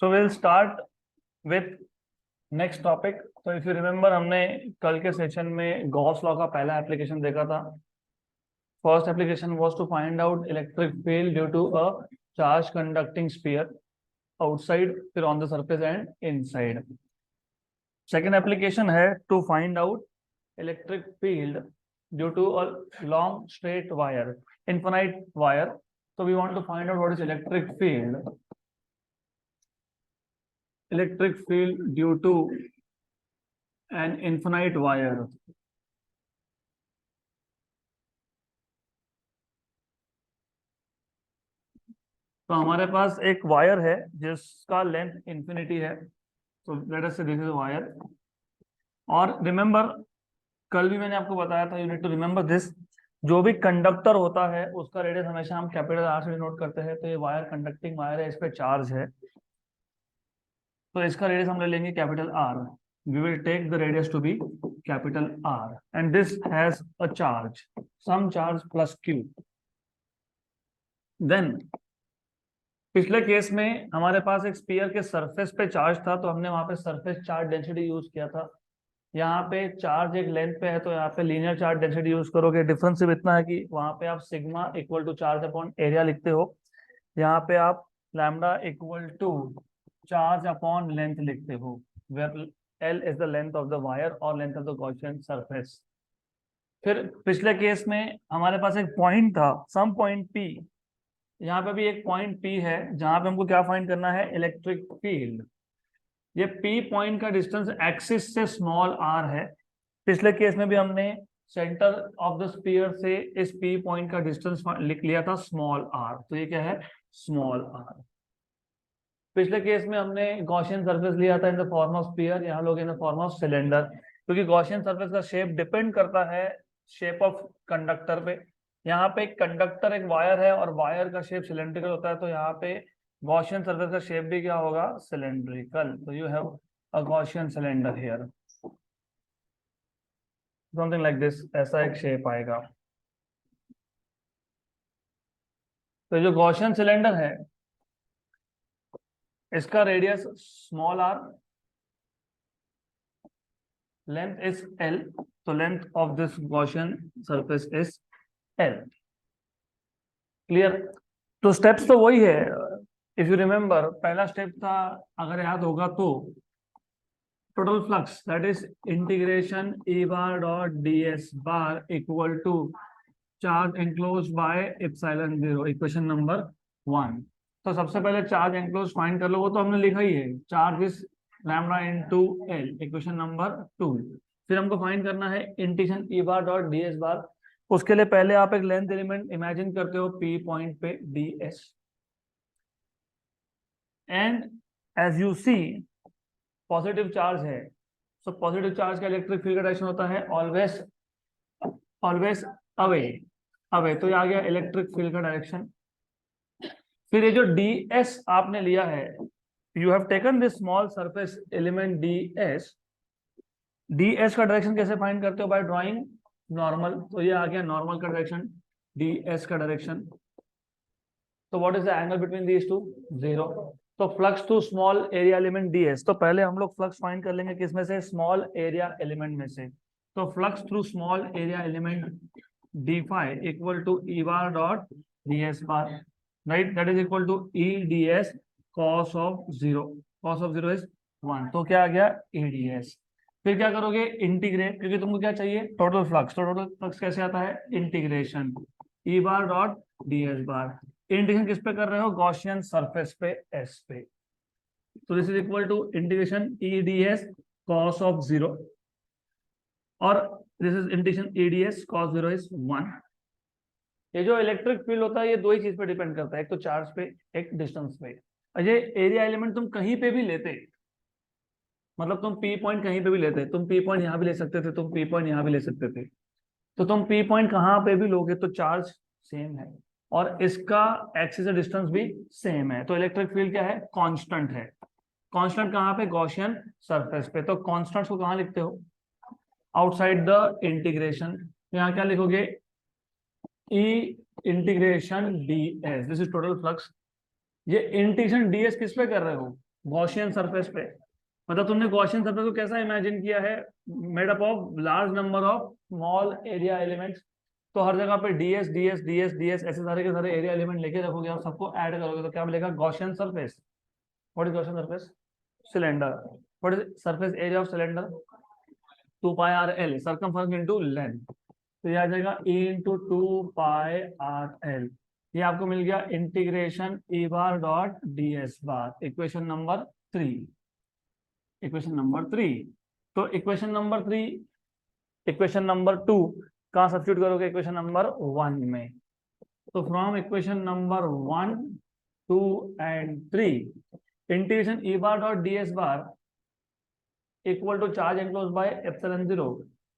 So we'll start with next topic. So if you remember, हमने कल के session में गॉस लॉ का पहला एप्लीकेशन देखा था. First application was to find out electric field due to a charge conducting sphere outside, फिर on the surface and inside. Second application है to find out electric field due to a long straight wire, infinite wire. So we want to find out what is electric field. Electric field due to an infinite wire. तो हमारे पास एक wire है जिसका length infinity है. तो let us say this is wire. और remember, कल भी मैंने आपको बताया था, you need to remember this, जो भी कंडक्टर होता है उसका रेडियस हमेशा हम कैपिटल आर से डिनोट करते हैं. तो ये वायर कंडक्टिंग वायर है, इस पे चार्ज है, तो इसका रेडियस हम ले लेंगे capital R. We will take the radius to be capital R and this has a charge, some charge plus Q. Then पिछले केस में हमारे पास एक स्फीयर के सरफेस पे चार्ज था, तो हमने वहां पे सरफेस चार्ज डेंसिटी यूज किया था. यहाँ पे चार्ज एक लेंथ पे है, तो यहाँ पे लीनियर चार्ज डेंसिटी यूज करोगे. डिफरेंस सिर्फ इतना है कि वहां पे आप sigma equal to charge upon area लिखते हो, यहाँ पे आप lambda equal to charge upon length लिखते हो, where L is the length of the wire और length of the Gaussian surface. फिर पिछले केस में हमारे पास एक पॉइंट था, सम पॉइंट पी. यहाँ पे भी एक पॉइंट पी है जहां पे हमको क्या फाइंड करना है, इलेक्ट्रिक फील्ड. ये पी पॉइंट का डिस्टेंस एक्सिस से स्मॉल आर है. पिछले केस में भी हमने सेंटर ऑफ द स्फीयर से इस पी पॉइंट का डिस्टेंस लिख लिया था स्मॉल आर. तो ये क्या है, स्मॉल आर. पिछले केस में हमने गॉसियन सरफेस लिया था इन द फॉर्म ऑफ स्फीयर, यहाँ लोग इन द फॉर्म ऑफ सिलेंडर, क्योंकि गॉसियन सरफेस का शेप डिपेंड करता है शेप ऑफ कंडक्टर पे. यहाँ पे एक कंडक्टर एक वायर है और वायर का शेप सिलेंड्रिकल होता है, तो यहाँ पे गॉसियन सरफेस का शेप भी क्या होगा, सिलेंड्रिकल. तो you have a Gaussian cylinder here, something like this, ऐसा एक शेप आएगा. तो जो गॉसियन सिलेंडर है इसका radius small R, length is L, तो length of this Gaussian surface is L. Clear. तो स्टेप्स तो वही है. इफ यू रिमेंबर, पहला स्टेप था, अगर याद होगा तो, total flux, that is integration E bar dot D S bar equal to charge enclose by epsilon zero, equation number 1. तो सबसे पहले चार्ज एनक्लोज फाइंड कर लो, वो तो हमने लिखा ही है, charge is lambda into L, equation number 2. फिर हमको फाइंड करना है integration E bar dot D S bar. उसके लिए पहले आप एक लेंथ एलिमेंट इमेजिन करते हो पी पॉइंट पे d s, and as you see positive charge है. सो पॉजिटिव चार्ज का इलेक्ट्रिक फील्ड का डायरेक्शन होता है ऑलवेज ऑलवेज अवे अवे. तो ये आ गया इलेक्ट्रिक फील्ड का डायरेक्शन. फिर ये जो डी एस आपने लिया है, you have taken this small surface element d S. D s का डायरेक्शन कैसे फाइंड करते हो, बाय ड्राइंग नॉर्मल. तो ये आ गया नॉर्मल का डायरेक्शन, डी एस का डायरेक्शन. तो what is the angle between these two, 0. तो flux to small area element d s. तो पहले हम लोग फ्लक्स फाइंड कर लेंगे किसमें से, स्मॉल एरिया एलिमेंट में से. तो flux through small area element d phi equal to E bar dot D S bar, right, that is equal to E d s cos of 0. Cos of 0 is 1. तो क्या आ गया, ई d S. फिर क्या करोगे, integrate, क्योंकि तुमको क्या चाहिए, टोटल फ्लक्स. तो टोटल फ्लक्स कैसे आता है, integration E bar dot D S bar. Integration किस पे कर रहे हो, गॉसियन सरफेस पे, एस पे. तो this is equal to integration E d s cos of 0, और this is integration E d s cos 0 is 1. ये जो इलेक्ट्रिक फील्ड होता है ये दो ही चीज पे डिपेंड करता है, एक तो चार्ज पे, एक डिस्टेंस पे. ये एरिया एलिमेंट तुम कहीं पे भी लेते, मतलब तुम पी पॉइंट कहीं पे भी लेते, तुम पी पॉइंट यहाँ भी ले सकते थे, तुम पी पॉइंट यहाँ भी ले सकते थे. तो तुम पी पॉइंट कहाँ पे भी लोगे तो चार्ज सेम है और इसका एक्सिस से डिस्टेंस भी सेम है. तो इलेक्ट्रिक फील्ड क्या है, कांस्टेंट है. कांस्टेंट कहाँ पे, गॉसियन सरफेस पे. तो कांस्टेंट को कहाँ लिखते हो, आउटसाइड द इंटीग्रेशन. यहाँ क्या लिखोगे, E integration D S, this is total flux. ये इंटीग्रेशन डी एस किस पे कर रहे हो, गॉसियन सरफेस पे, मतलब तुमने गॉसियन सरफेस को कैसा इमेजिन किया है, made up of large number of small area elements. तो हर जगह पे डीएस डीएस डीएस डीएस ऐसे सारे के सारे एरिया एलिमेंट लेके रखोगे और सबको ऐड करोगे तो क्या मिलेगा, Gaussian surface. What is Gaussian surface? Cylinder. What is surface area of cylinder? 2πr_l, circumference into length. तो ये आ जाएगा E इंटू 2πr_l। ये आपको मिल गया integration E bar dot D S bar, equation number 3। Equation number 3। तो equation number 3, equation number 2 कहाँ सब्स्टिट्यूट करोगे, इक्वेशन नंबर 1 में। तो from equation number 1, 2 and 3, integration E bar dot D S bar equal to charge enclose by epsilon 0।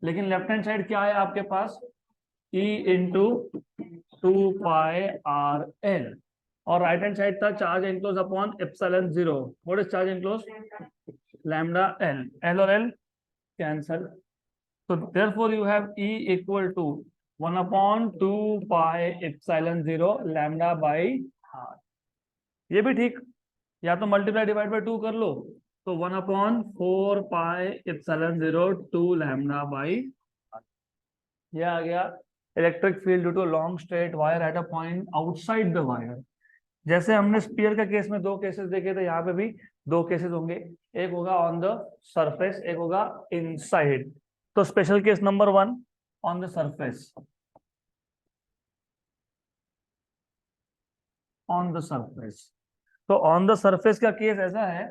लेकिन left hand side क्या है आपके पास, E into 2πr_l, और राइट हैंड साइड था charge enclose upon epsilon 0। What is charge enclose? Lambda L, L और L cancel. So therefore you have E equal to 1 upon 2 pi epsilon 0 lambda by r। ये भी ठीक, या तो multiply divide by 2 कर लो, तो 1 upon 4 pi epsilon 0 2 lambda by. ये आ गया electric field due to long straight wire at a point outside the wire. जैसे हमने स्पीयर का केस में 2 केसेस देखे थे, यहाँ पे भी 2 केसेस होंगे, एक होगा ऑन द सरफेस, एक होगा इनसाइड। तो special case number 1 on the surface, on the surface. तो ऑन द सरफेस का केस ऐसा है,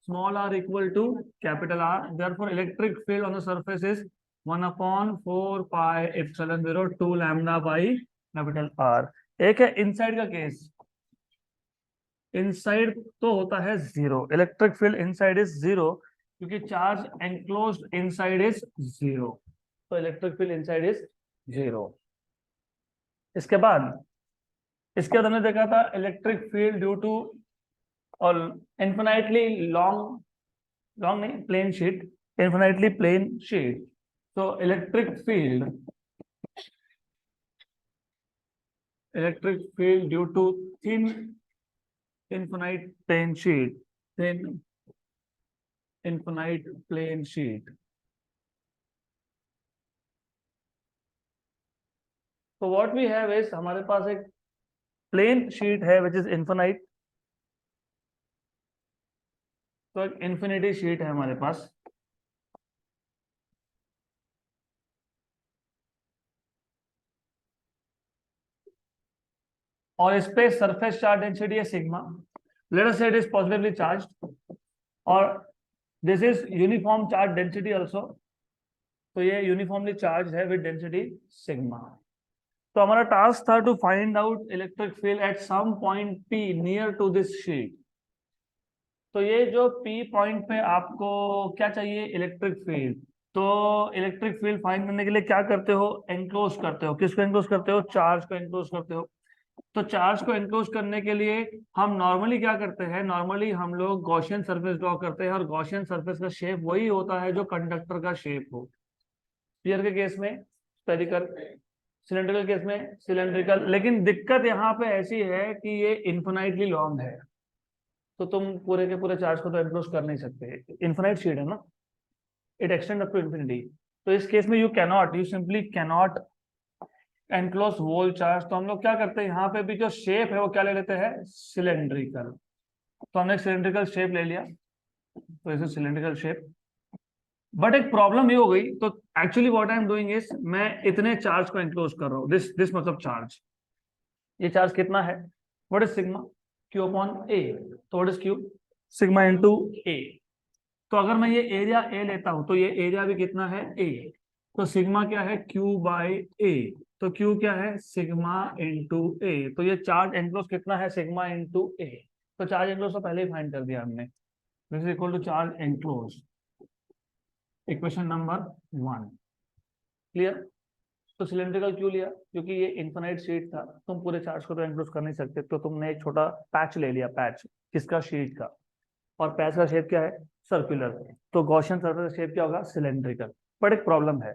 small r equal to capital R, therefore electric field on the surface is 1 upon 4 pi epsilon 0 2 lambda by capital R। एक है inside का case, inside तो होता है 0, इलेक्ट्रिक फील्ड इनसाइड इज 0 क्योंकि चार्ज एनक्लोज्ड इनसाइड इज 0, तो electric field inside is 0। इसके बाद हमने देखा था इलेक्ट्रिक फील्ड ड्यू टू और इन्फिनाइटली लॉन्ग, लॉन्ग नहीं plane sheet, infinitely plane sheet. तो electric field due to thin infinite plane sheet, thin infinite plane sheet। तो what we have is, हमारे पास एक प्लेन शीट है which is infinite। तो एक इंफिनिटी शीट है हमारे पास, और इस पे सरफेस चार्ज डेंसिटी है sigma. Let us say it is positively charged और this is uniform charge density also. तो ये यूनिफॉर्मली चार्ज है विद डेंसिटी सिग्मा। तो हमारा टास्क था to find out electric field at some point P near to this sheet. तो ये जो P पॉइंट पे आपको क्या चाहिए, इलेक्ट्रिक फील्ड। तो इलेक्ट्रिक फील्ड फाइंड करने के लिए क्या करते हो, एनक्लोज करते हो। किसको एनक्लोज करते हो, चार्ज को एनक्लोज करते हो। तो चार्ज को एनक्लोज करने के लिए हम नॉर्मली क्या करते हैं, नॉर्मली हम लोग गॉसियन सरफेस ड्रॉ करते हैं, और गॉसियन सरफेस का शेप वही होता है जो कंडक्टर का शेप हो। स्फीयर के केस में स्फेरिकल, सिलेंड्रिकल केस में सिलेंड्रिकल। लेकिन दिक्कत यहाँ पे ऐसी है कि ये इन्फिनाइटली लॉन्ग है, तो तुम पूरे के पूरे चार्ज को तो एनक्लोज कर नहीं सकते, इन्फिनाइट शीट है ना, it extend up to infinity. तो इस केस में you simply cannot enclose whole charge. तो हम लोग क्या करते हैं, यहाँ पे भी जो शेप है वो क्या ले लेते हैं, सिलेंड्रिकल। तो हमने एक सिलेंड्रिकल शेप ले लिया, तो इसे सिलेंड्रिकल शेप। बट एक प्रॉब्लम ये हो गई, तो actually what I am doing is, मैं इतने चार्ज को एनक्लोज कर रहा हूँ, दिस मतलब चार्ज। ये चार्ज कितना है, what is sigma, Q upon A. तो what is Q, sigma into A. तो अगर मैं ये एरिया ए लेता हूं तो ये एरिया भी कितना है, ए। तो सिग्मा क्या है, क्यू बाय ए। तो क्यू क्या है, सिग्मा इंटू ए। तो ये चार्ज एनक्लोज कितना है, सिग्मा इंटू ए। तो चार्ज एनक्लोज तो पहले ही फाइंड कर दिया हमने, this is equal to charge enclose, equation number 1। Clear. तो सिलेंड्रिकल क्यों लिया, क्योंकि ये इन्फिनाइट शीट था, तुम पूरे चार्ज को तो एनक्लोज कर नहीं सकते, तो तुमने एक छोटा पैच ले लिया, पैच किसका, शीट का। और पैच का शेप क्या है, सर्कुलर। तो गॉसियन सरफेस का शेप क्या होगा, सिलेंड्रिकल। बट एक प्रॉब्लम है,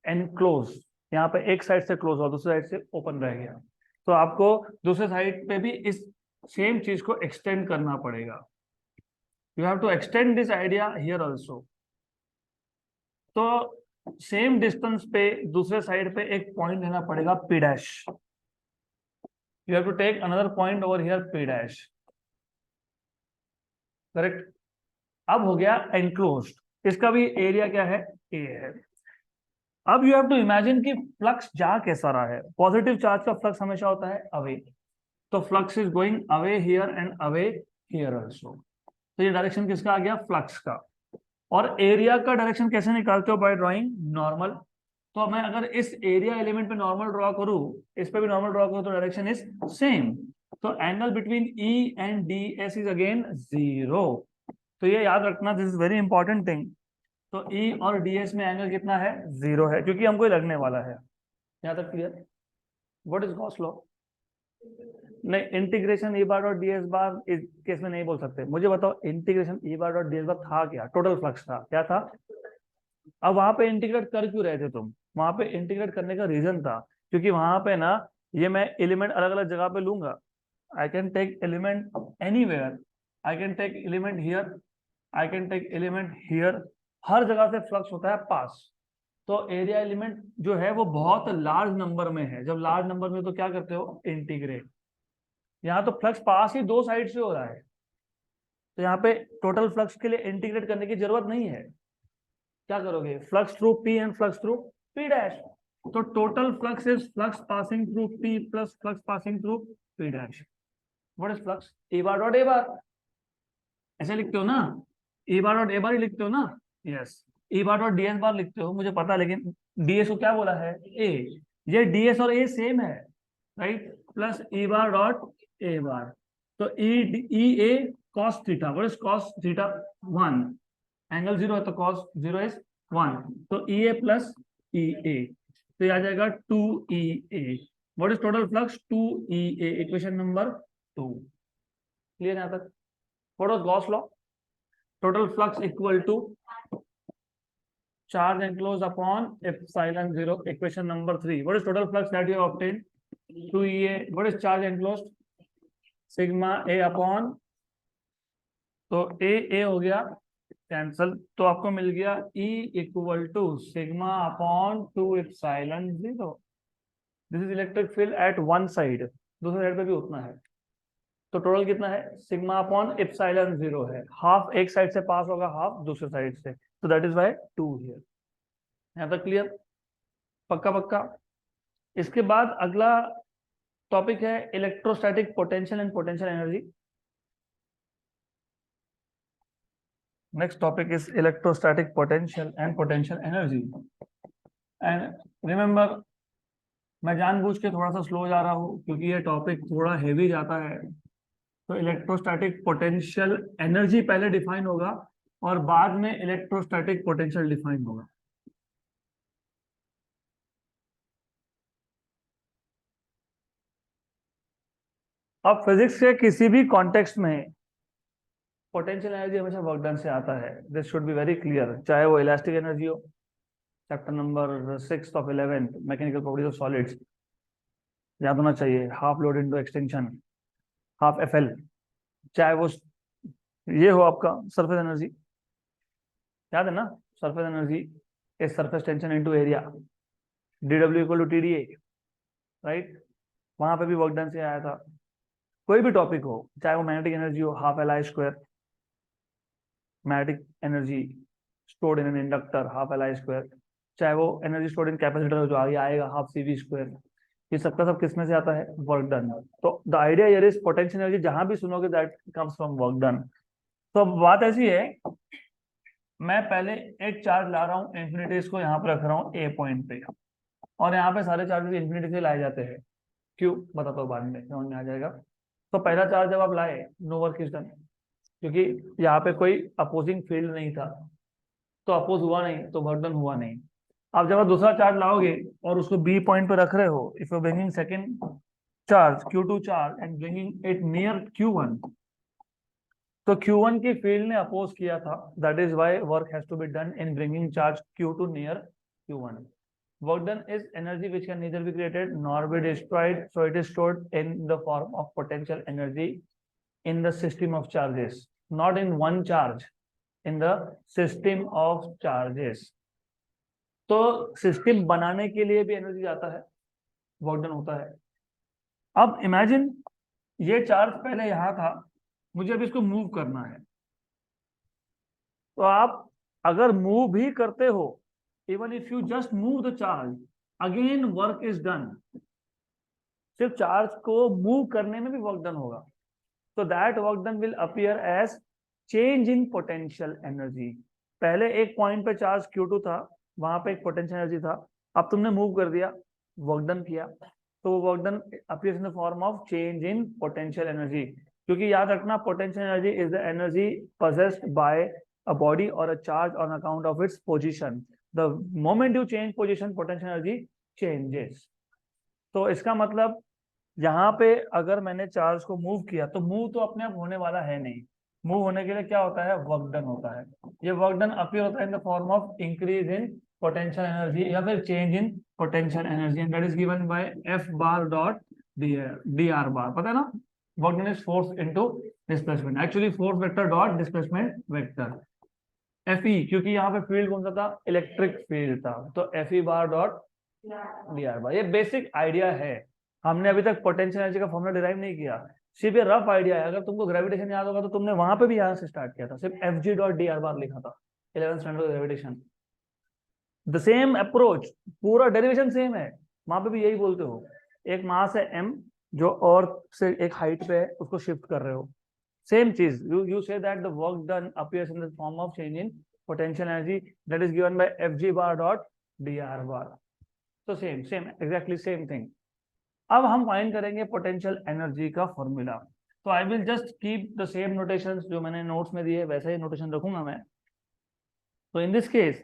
एनक्लोज, यहाँ पे एक साइड से क्लोज हुआ, दूसरी साइड से ओपन रह गया। तो आपको दूसरे साइड पे भी इस सेम चीज को एक्सटेंड करना पड़ेगा। You have to extend this idea here also. तो सेम डिस्टेंस पे दूसरे साइड पे एक पॉइंट लेना पड़ेगा P dash. You have to take another point over here P dash. Correct. अब हो गया एनक्लोज्ड. इसका भी एरिया क्या है? A है. अब यू हैव टू इमेजिन कि फ्लक्स जा कैसा रहा है. पॉजिटिव चार्ज का फ्लक्स हमेशा होता है अवे. तो flux is going away here and away here also. तो ये डायरेक्शन किसका आ गया? फ्लक्स का. और एरिया का डायरेक्शन कैसे निकालते हो? By drawing normal. तो मैं अगर इस एरिया एलिमेंट पे नॉर्मल ड्रॉ करूं, इस पे भी नॉर्मल ड्रॉ करूं, तो डायरेक्शन इज सेम. तो angle between E and d s is again 0. तो ये याद रखना, this is very important thing. तो ई और डी एस में एंगल कितना है? 0 है, क्योंकि हमको ये लगने वाला है. यहाँ तक clear? What is Gauss law? नहीं, इंटीग्रेशन ई बार और डी एस बार इस केस में नहीं बोल सकते. मुझे बताओ, इंटीग्रेशन ई बार और डी एस बार था क्या? टोटल फ्लक्स था. क्या था? अब वहां पे इंटीग्रेट कर क्यों रहे थे तुम? वहां पे इंटीग्रेट करने का रीजन था क्योंकि वहां पे ना, ये मैं एलिमेंट अलग अलग जगह पे लूंगा. I can take element anywhere. I can take element here. I can take element here. हर जगह से फ्लक्स होता है पास. तो एरिया एलिमेंट जो है वो बहुत लार्ज नंबर में है. जब लार्ज नंबर में तो क्या करते हो? इंटीग्रेट. यहाँ तो फ्लक्स पास ही दो साइड से हो रहा है, तो यहाँ पे टोटल फ्लक्स के लिए इंटीग्रेट करने की जरूरत नहीं है. क्या करोगे? Flux through P and flux through P dash. तो total flux is flux passing through P plus flux passing through P dash. What is flux? A bar dot A bar. ऐसे लिखते हो ना? ए बार डॉट ए बार ही लिखते हो ना? Yes. ए bar dot D S bar लिखते हो, मुझे पता है, लेकिन डीएस को क्या बोला है? ए. ये डीएस और ए सेम है, right? Plus A bar dot A bar. तो E A cos theta. What is cos theta? 1. Angle 0 है तो कॉस 0 इज 1. तो ई ए प्लस ई ए, तो ये आ जाएगा 2EA. What is total flux? 2EA. Equation number 2. Clear यहां तक? What was Gauss law? Total flux equal to charge enclosed upon epsilon 0. Equation number 3. What is total flux that you have obtained? 2EA. What is charge enclosed? Sigma A upon, तो A हो गया cancel, तो आपको मिल गया E equal to sigma upon 2 epsilon 0. This is electric field at one side. दूसरे side पे भी उतना है. तो टोटल कितना है? सिग्मा अपॉन एप्सिलॉन 0 है. हाफ एक साइड से पास होगा, हाफ दूसरे साइड से. तो दैट इज वाई 2 हियर. यहाँ तक क्लियर? पक्का पक्का. इसके बाद अगला टॉपिक है electrostatic potential and potential energy. Next topic is electrostatic potential and potential energy. And remember, मैं जानबूझ के थोड़ा सा स्लो जा रहा हूँ क्योंकि ये टॉपिक थोड़ा हेवी जाता है. तो इलेक्ट्रोस्टैटिक पोटेंशियल एनर्जी पहले डिफाइन होगा और बाद में इलेक्ट्रोस्टैटिक पोटेंशियल डिफाइन होगा. अब फिजिक्स के किसी भी कॉन्टेक्स्ट में पोटेंशियल एनर्जी हमेशा वर्क डन से आता है. This should be very clear. चाहे वो इलास्टिक एनर्जी हो, chapter number 6 of 11th mechanical properties of solids, याद होना चाहिए. Half load into extension, half FL. चाहे वो ये हो आपका सरफेस एनर्जी, याद है ना? Surface energy is surface tension into area, डीडब्ल्यू इक्वल टू टीडीए, राइट? वहां पे भी वर्क डन से आया था. कोई भी टॉपिक हो, चाहे वो मैग्नेटिक एनर्जी हो, half L I square. Magnetic energy stored in an inductor, half L I square. चाहे वो एनर्जी स्टोर्ड इन कैपेसिटर हो, जो आगे आएगा, हाफ CV स्क्वायर. ये सबका सब किसमें से आता है? Work done. तो the idea here is potential energy जहां भी सुनोगे that comes from work done. तो अब बात ऐसी है, मैं पहले एक चार्ज ला रहा हूँ इंफिनिटीज को यहाँ पे रख रहा हूँ ए पॉइंट पे, और यहाँ पे सारे चार्जेस इंफिनिटी से लाए जाते हैं. क्यों बताता हूँ बाद में, समझ में आ जाएगा. तो पहला चार्ज जब आप लाए, नो वर्क इज डन, क्योंकि यहाँ पे कोई अपोजिंग फील्ड नहीं था, तो अपोज हुआ नहीं, तो वर्क डन हुआ नहीं. अब जब आप दूसरा चार्ज लाओगे और उसको बी पॉइंट पे रख रहे हो, if you bringing second charge Q2 charge and bringing it near Q1, तो Q1 की फील्ड ने अपोज किया था. That is why work has to be done in bringing charge Q2 नियर Q1. Work done is energy which can neither be created nor be destroyed, so it is stored in the form of potential energy in the system of charges. not in one charge, in the system of charges. तो system बनाने के लिए भी energy जाता है, work done होता है। अब इमेजिन ये चार्ज पहले यहां था, मुझे अब इसको मूव करना है। तो आप अगर मूव भी करते हो, even if you just move the charge, again work is done. सिर्फ चार्ज को मूव करने में भी वर्क डन होगा। तो that work done will appear as change in potential energy. पहले एक पॉइंट पे चार्ज Q2 था, वहां पे एक पोटेंशियल एनर्जी था, अब तुमने मूव कर दिया, वर्क डन किया, तो वो work done appears in the form of change in potential energy. क्योंकि याद रखना, potential energy is the energy possessed by a body or a charge on account of its position. The moment you change position, potential energy changes. तो इसका मतलब यहाँ पे अगर मैंने चार्ज को मूव किया, तो मूव तो अपने आप होने वाला है नहीं। मूव होने के लिए क्या होता है, वर्क डन होता है। ये वर्क डन अपीयर होता है इन the form of increase in potential energy या फिर change in potential energy, and that is given by F bar dot D R बार। पता है ना, work done is force into displacement, actually force vector dot displacement vector. Fe, क्योंकि यहाँ पे field कौन सा था, इलेक्ट्रिक फील्ड था, तो Fe बार डॉट डी आर बार। ये बेसिक आइडिया है, हमने अभी तक पोटेंशियल एनर्जी का फॉर्मूला डिराइव नहीं किया, सिर्फ ये रफ आइडिया है। अगर तुमको ग्रेविटेशन याद होगा तो तुमने वहां पे भी यहाँ से स्टार्ट किया था, सिर्फ Fg डॉट डी आर बार लिखा था 11th standard gravitation. The same approach, पूरा डेरिवेशन सेम है, वहां पे भी यही बोलते हो। एक मास है m जो अर्थ से एक हाइट पे है, उसको शिफ्ट कर रहे हो, same cheese. You say that the work done appears in the form of change in potential energy that is given by Fg bar dot dr bar. So same exactly same thing. अब हम find करेंगे potential energy का formula. तो I will just keep the same notations जो मैंने notes में दिए, वैसे ही नोटेशन रखूंगा मैं। तो इन दिस केस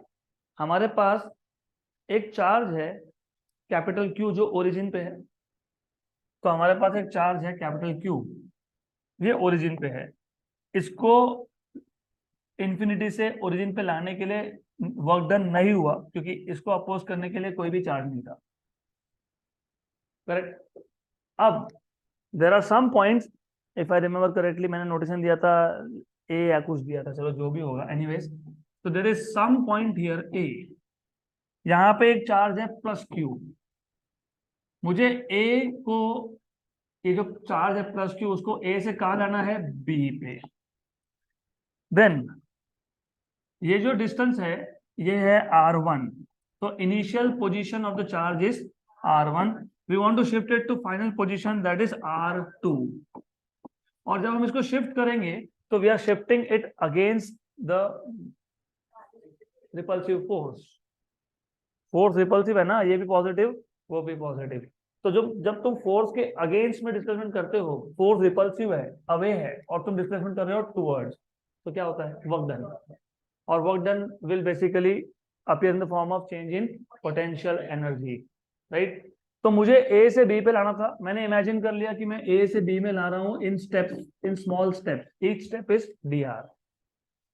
हमारे पास एक चार्ज है कैपिटल Q जो ओरिजिन पे है। तो हमारे पास एक चार्ज है कैपिटल Q, ये ओरिजिन पे है। इसको इंफिनिटी से ओरिजिन पे लाने के लिए वर्क डन नहीं हुआ, क्योंकि इसको अपोज करने के लिए कोई भी चार्ज नहीं था, करेक्ट। अब there are some points, if I remember correctly मैंने नोटेशन दिया था ए या कुछ दिया था, चलो जो भी होगा, एनीवेज। तो there is some point here A, यहाँ पे एक चार्ज है +Q। मुझे ए को, ये जो चार्ज है +Q, उसको ए से कहाँ लाना है, बी पे। देन ये जो डिस्टेंस है ये है r1। तो initial position of the charge is r1, we want to shift it to final position that is r2। और जब हम इसको शिफ्ट करेंगे तो we are shifting it against the repulsive force. Force repulsive है ना, ये भी पॉजिटिव वो भी पॉजिटिव। तो जब तुम फोर्स के अगेंस्ट में डिस्प्लेसमेंट करते हो, फोर्स रिपल्सिव है, अवे है, और तुम डिस्प्लेसमेंट कर रहे हो टुवर्ड्स, तो क्या होता है, वर्क डन। और work done will basically appear in the form of change in potential energy, right. तो मुझे ए से बी पे लाना था, मैंने इमेजिन कर लिया कि मैं ए से बी में ला रहा हूं in steps, in small steps, each step is dr।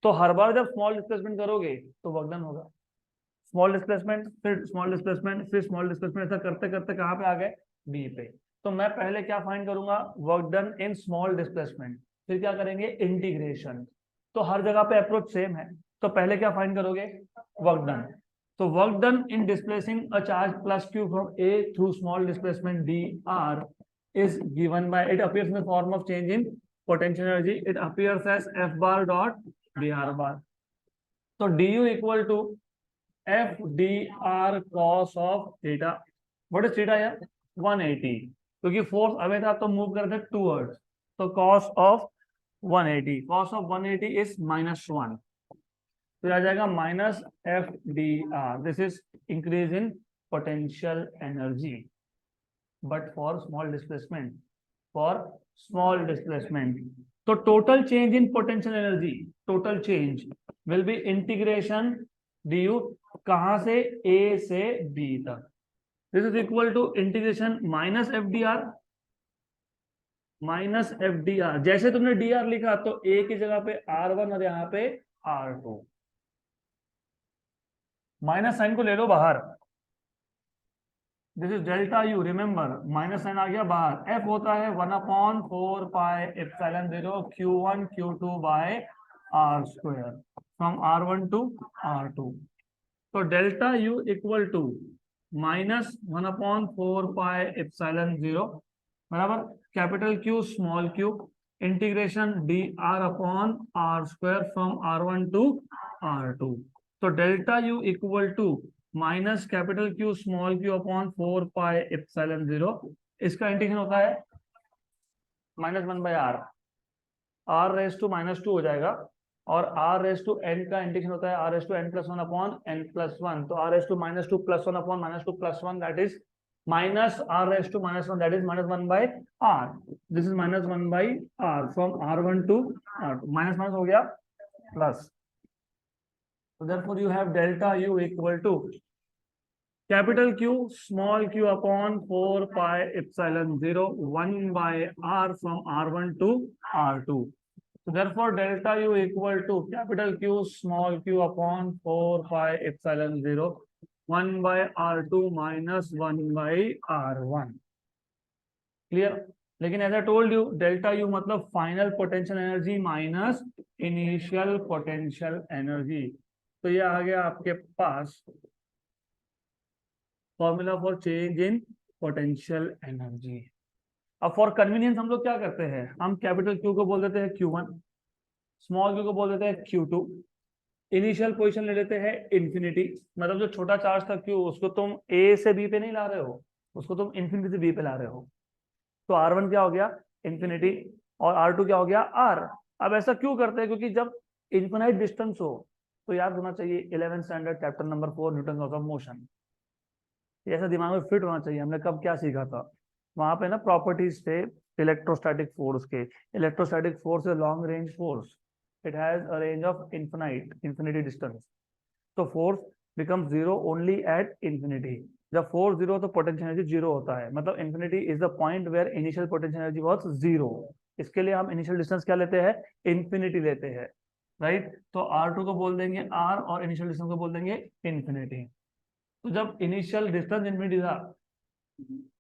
तो हर बार जब स्मॉल डिस्प्लेसमेंट करोगे तो वर्क डन होगा। स्मॉल डिस्प्लेसमेंट, फिर स्मॉल डिस्प्लेसमेंट, फिर स्मॉल डिस्प्लेसमेंट, ऐसा करते करते कहाँ पे आ गए, बी पे। तो मैं पहले क्या फाइंड करूंगा, work done in small displacement, फिर क्या करेंगे, इंटीग्रेशन। तो हर जगह पे अप्रोच सेम है, तो पहले क्या फाइंड करोगे, वर्क डन। तो work done in displacing a charge +Q from A through small displacement dr is given by, it appears in the form of change in potential energy, it appears as F bar dot dr bar। तो du equal to F dr cos of theta। What is theta यार, 180, क्योंकि force away था तो move करते towards, तो cos of 180, cos of 180 is -1, तो आ जाएगा -F dr। This is increase in potential energy, but for small displacement, for small displacement. तो total change in potential energy, total change will be integration du, कहां से, a से b तक। This is equal to integration -F dr। जैसे तुमने dr लिखा तो a की जगह पे r1 और यहाँ पे r2, माइनस साइन को ले लो बाहर, this is delta U, remember minus sign आ गया बाहर, एफ होता है 1/4πε0 Q1 Q2 by R square from R1 to R2। तो डेल्टा यू इक्वल टू -1/4πε0 बराबर capital Q small Q integration dr/r² from R1 to R2। तो delta U equal to minus capital Q small Q upon 4πε0, इसका integration होता है -1/r, r⁻² हो जाएगा, और r⁻n का इंटीग्रेशन होता है r⁻n+1 अपॉन n+1। तो r⁻²+1 upon -2+1 that is -r⁻−1 that is -1/r। This is -1/r from R1 to R2, minus minus हो गया plus. So therefore you have delta U equal to capital Q small q upon 4πε0 1/r from R1 to R2। So therefore delta U equal to capital Q small q upon 4πε0 1/R2 minus 1/R1। Clear? लेकिन as I told you delta U मतलब final potential energy minus initial potential energy. तो ये आ गया आपके पास formula for change in potential energy. अब for convenience हम लोग क्या करते हैं, हम कैपिटल क्यू को बोल देते हैं Q1, स्मॉल क्यू को बोल देते हैं Q2, इनिशियल पोजीशन ले लेते हैं इन्फिनिटी, मतलब जो छोटा चार्ज था Q उसको तुम A से B पे नहीं ला रहे हो, उसको तुम इन्फिनिटी से B पे ला रहे हो। तो R1 क्या हो गया इन्फिनिटी और R2 क्या हो गया R। अब ऐसा क्यों करते हैं, क्योंकि जब इन्फिनाइट डिस्टेंस हो तो याद होना चाहिए 11th standard chapter number 4 Newton laws of motion, ऐसा दिमाग में फिट होना चाहिए। हमने कब क्या सीखा था, वहां पे ना प्रॉपर्टीज थे इलेक्ट्रोस्टैटिक फोर्स के। इलेक्ट्रोस्टैटिक फोर्स है long range force, it has a range of infinity distance. तो force become zero only at infinity. जब फोर्स जीरो तो पोटेंशियल एनर्जी जीरो होता है, मतलब infinity is the point where initial potential energy was zero. इसके लिए हम initial distance क्या लेते हैं, इन्फिनिटी लेते हैं, राइट। तो R2 को बोल देंगे R और इनिशियल डिस्टेंस को बोल देंगे इन्फिनिटी। तो जब इनिशियल डिस्टेंस इन्फिनिटी था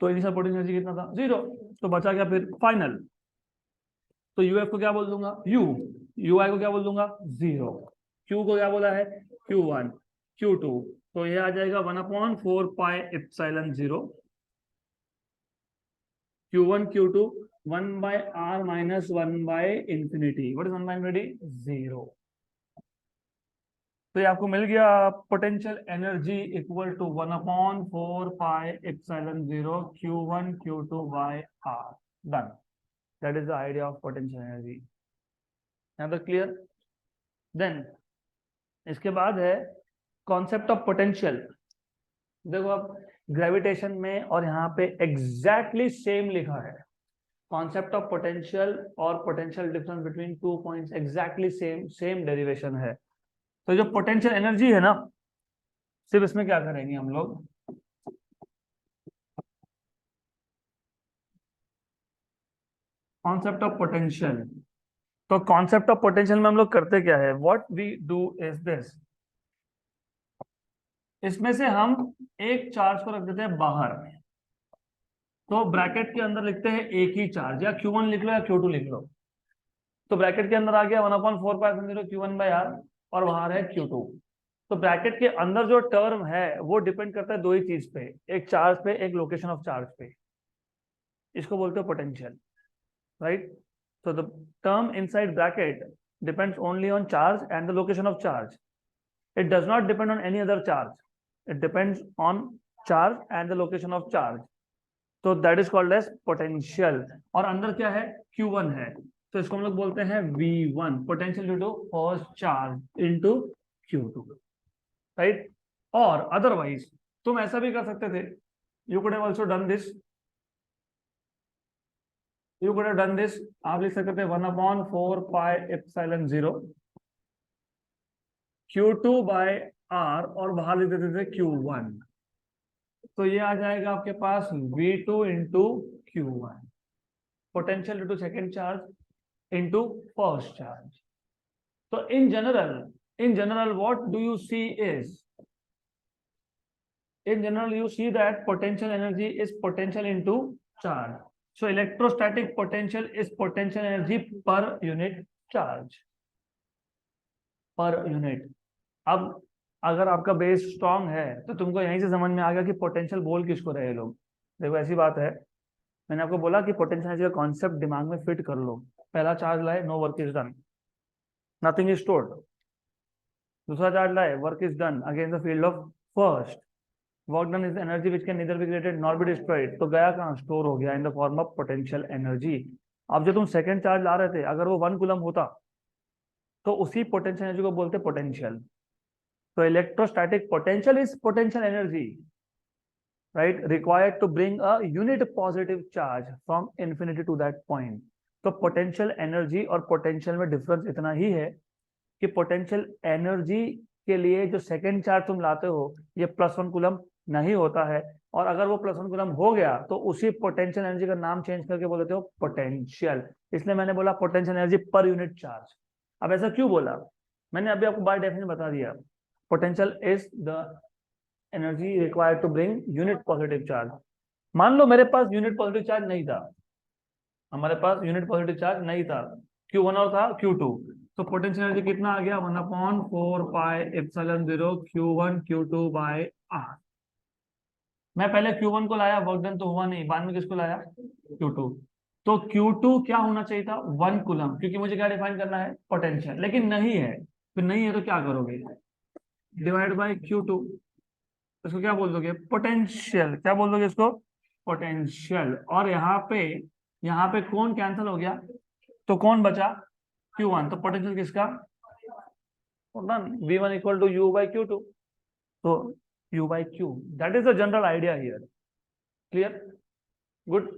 तो इनिशियल पोटेंशियल एनर्जी कितना था, जीरो। तो बचा क्या फिर फाइनल। तो यूएफ को क्या बोल दूंगा यू, यूआई को क्या बोल दूंगा जीरो, क्यू को क्या बोला है Q1 Q2, तो ये आ जाएगा 1/4πε0 Q1 Q2 1/r minus 1/infinity। What is 1/infinity? Zero. तो ये आपको मिल गया potential energy equal to 1/4πε0 Q1 Q2 by R। Done, that is the idea of potential energy. यहाँ तक क्लियर? देन इसके बाद है कॉन्सेप्ट ऑफ पोटेंशियल। देखो अब ग्रेविटेशन में और यहाँ पे एग्जैक्टली सेम लिखा है, कॉन्सेप्ट ऑफ पोटेंशियल और potential difference between 2 points exactly same derivation है। तो जो पोटेंशियल एनर्जी है ना, सिर्फ इसमें क्या करेंगे हम लोग, कॉन्सेप्ट ऑफ पोटेंशियल। तो कॉन्सेप्ट ऑफ पोटेंशियल में हम लोग करते क्या है, what we do is this, इसमें से हम एक चार्ज को रख देते हैं बाहर, तो ब्रैकेट के अंदर लिखते हैं एक ही चार्ज, या Q1 लिख लो या Q2 लिख लो। तो ब्रैकेट के अंदर आ गया 1/4πε0 Q1 by R और बाहर है Q2। तो ब्रैकेट के अंदर जो टर्म है वो डिपेंड करता है दो ही चीज पे, एक चार्ज पे, एक लोकेशन ऑफ चार्ज पे। इसको बोलते हैं potential, right. So the term inside bracket depends only on charge and the location of charge. It does not depend on any other charge. It depends on charge and the location of charge. So that is called as potential. और अंदर क्या है, Q1 है, तो इसको हम लोग बोलते हैं V1, potential due to first charge into Q2, right? और otherwise तुम ऐसा भी कर सकते थे, you could have also done this. You could have done this. आप लिख सकते थे 1/4πε0 Q2 by R और बाहर लिख देते थे Q1। तो ये आ जाएगा आपके पास V2 into Q1, potential due to second charge into first charge. तो in general what do you see is, in general you see that potential energy is potential into charge. So electrostatic potential is potential energy per unit charge, per unit. अब अगर आपका base strong है तो तुमको यहीं से समझ में आ गया कि पोटेंशियल बोल किसको रहे हैं लोग. देखो ऐसी बात है, मैंने आपको बोला कि पोटेंशियल एनर्जी का कॉन्सेप्ट दिमाग में फिट कर लो. पहला चार्ज लाए, no work is done, nothing is stored. दूसरा चार्ज लाए, work is done against the field of first. Work done is energy which can neither be created nor be destroyed. तो गया कहाँ, स्टोर हो गया in the form of potential energy. अब जो तुम सेकंड चार्ज ला रहे थे, अगर वो 1 कूलम होता तो उसी पोटेंशियल एनर्जी को बोलते पोटेंशियल. तो electrostatic potential is potential energy, right, required to bring a unit positive charge from infinity to that point. तो पोटेंशियल एनर्जी और पोटेंशियल में डिफरेंस इतना ही है कि पोटेंशियल एनर्जी के लिए जो सेकेंड चार्ज तुम लाते हो ये +1 कूलम नहीं होता है, और अगर वो +1 कूलम हो गया तो उसी पोटेंशियल एनर्जी का नाम चेंज करके बोल देते हो पोटेंशियल. इसलिए मैंने बोला पोटेंशियल एनर्जी पर यूनिट चार्ज. अब ऐसा क्यों बोला, मैंने अभी आपको बाय डेफिनेशन बता दिया. Potential is the energy required to bring unit positive charge. मान लो मेरे पास यूनिट पॉजिटिव चार्ज नहीं था, हमारे पास यूनिट पॉजिटिव चार्ज नहीं था, Q1 और था Q2, तो पोटेंशियल एनर्जी कितना आ गया, 1/4 pi epsilon 0 Q1 Q2 bye R. मैं पहले Q1 को लाया, वर्क डन तो हुआ नहीं, बाद में किसको लाया, Q2. तो Q2 क्या होना चाहिए था, 1 कूलम, क्योंकि मुझे क्या डिफाइन करना है, पोटेंशियल. लेकिन नहीं है, फिर नहीं है तो क्या करोगे, डिवाइड बाय Q2. इसको क्या बोल दोगे, पोटेंशियल. क्या बोल दोगे इसको, पोटेंशियल. और यहाँ पे कौन कैंसिल हो गया, तो कौन बचा, Q1. तो पोटेंशियल किसका, V1 equal to U by Q2. तो U by Q, that is the general idea here. Clear, good.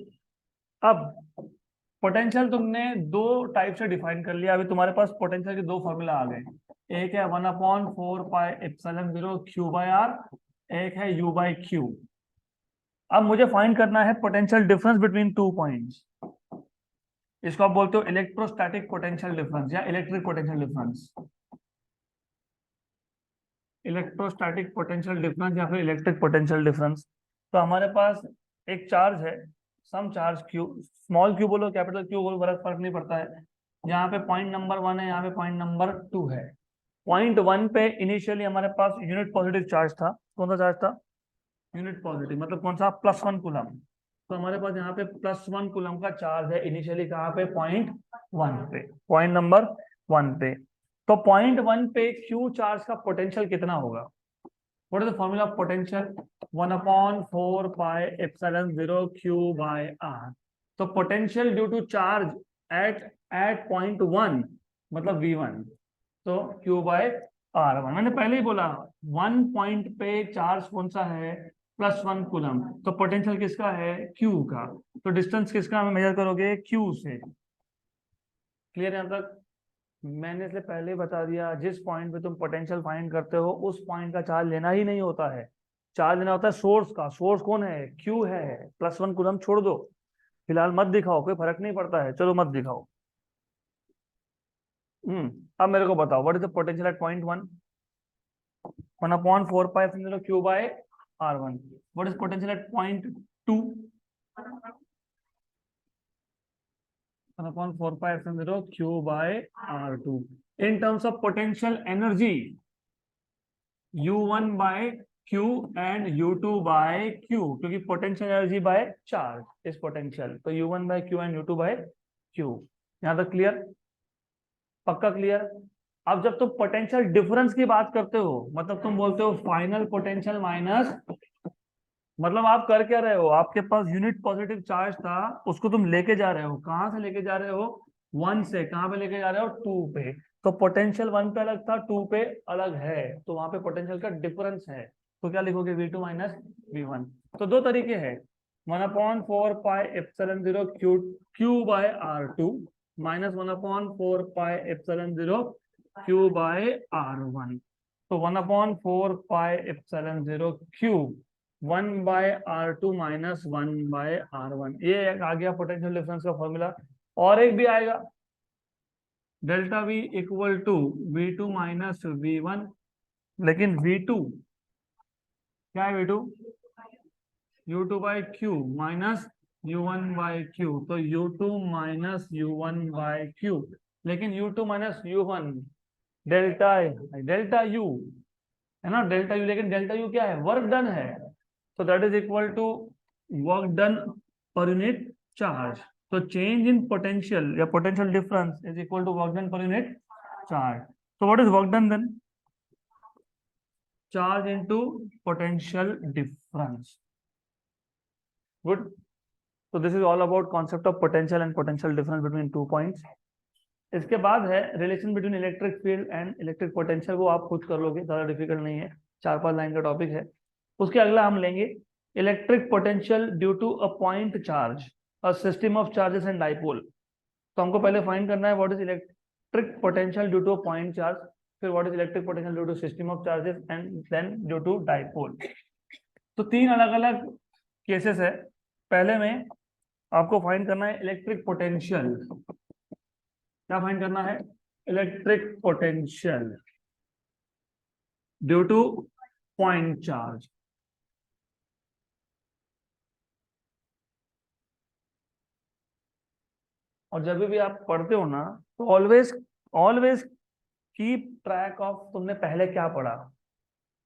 अब पोटेंशियल तुमने दो टाइप से डिफाइन कर लिया. अभी तुम्हारे पास पोटेंशियल के दो फॉर्मूला आ गए. एक है 1/4 pi epsilon 0 Q by R, एक है U बाई Q. अब मुझे फाइंड करना है पोटेंशियल डिफरेंस बिटवीन 2 पॉइंट्स. इसको आप बोलते हो इलेक्ट्रोस्टैटिक पोटेंशियल डिफरेंस या electric potential difference. Electrostatic potential difference या फिर इलेक्ट्रिक पोटेंशियल डिफरेंस. तो हमारे पास एक चार्ज है, some charge Q, small q बोलो कैपिटल Q बोलो, फर्क नहीं पड़ता है. यहाँ पे पॉइंट नंबर 1 है, यहाँ पे पॉइंट नंबर 2 है. पॉइंट 1 पे इनिशियली हमारे पास यूनिट पॉजिटिव चार्ज था. कौन सा चार्ज था, यूनिट पॉजिटिव, मतलब कौन सा, +1 कूलम. तो हमारे पास यहाँ पे +1 कूलम का चार्ज है इनिशियली, कहाँ पे, पॉइंट 1 पे, पॉइंट नंबर 1 पे. तो पॉइंट 1 पे Q चार्ज का पोटेंशियल कितना होगा, what is the formula of potential, 1/4 pi epsilon 0 Q by R. तो potential due to charge at point 1 मतलब V1, तो Q बाय R1. मैंने पहले ही बोला 1 पॉइंट पे चार्ज कौन सा है, +1 कूलम. तो पोटेंशियल किसका है, Q का. तो डिस्टेंस किसका हमें मेजर करोगे, Q से. क्लियर यहाँ तक. मैंने इसलिए पहले ही बता दिया, जिस पॉइंट पे तुम पोटेंशियल फाइंड करते हो उस पॉइंट का चार्ज लेना ही नहीं होता है. चार्ज लेना होता है सोर्स का. सोर्स कौन है, Q है. +1 कूलम छोड़ दो, फिलहाल मत दिखाओ, कोई फर्क नहीं पड़ता है, चलो मत दिखाओ. अब मेरे को बताओ, what is the potential at point 1, 1/4 pi epsilon 0 Q by R1. What is potential at point 2, 1/4 pi epsilon 0 Q by R2. in terms of potential energy, U1 by Q and U2 by Q, क्योंकि potential energy by charge is potential. तो U1 by Q and U2 by Q. यहाँ तक clear, पक्का clear. अब जब तुम potential difference की बात करते हो, मतलब तुम बोलते हो फाइनल पोटेंशियल माइनस, मतलब आप कर क्या रहे हो, आपके पास यूनिट पॉजिटिव चार्ज था, उसको तुम लेके जा रहे हो. कहां से लेके जा रहे हो, 1 से. कहां पे लेके जा रहे हो, 2 पे. तो पोटेंशियल 1 पे अलग था, 2 पे अलग है, तो वहां पे पोटेंशियल का डिफरेंस है. तो क्या लिखोगे, V2 माइनस V1. तो दो तरीके हैं, 1/4 pi epsilon 0 Q by R2 minus 1/4 pi epsilon 0 Q by R1. तो 1/4 pi epsilon 0 Q 1/R2 minus 1/R1. ये आ गया पोटेंशियल डिफरेंस का फॉर्मूला. और एक भी आएगा, delta V equal to V2 minus V1. लेकिन V2 क्या है v2? u2 by Q minus u1 by Q, तो u2 minus u1 by Q, लेकिन u2 minus u1 delta delta u है ना, डेल्टा u, लेकिन डेल्टा u क्या है? वर्क डन है, तो that is equal to work done per unit charge. तो चेंज इन पोटेंशियल या potential difference is equal to work done per unit charge. So what is work done then? Charge into potential difference. Good. So this is all about concept of potential and potential difference between 2 points. इसके बाद है relation between electric field and electric potential, वो आप खुद कर लोगे, ज्यादा difficult नहीं है, 4-5 लाइन का टॉपिक है। उसके अगला हम लेंगे electric potential due to a point charge, a system of charges and dipole. तो हमको पहले फाइंड करना है what is electric potential due to a point charge, फिर what is electric potential due to system of charges and then due to dipole. तो 3 अलग अलग cases है। पहले में आपको फाइंड करना है इलेक्ट्रिक पोटेंशियल। क्या फाइंड करना है? Electric potential due two point charge. और जब भी आप पढ़ते हो ना, तो always always keep track of तुमने पहले क्या पढ़ा।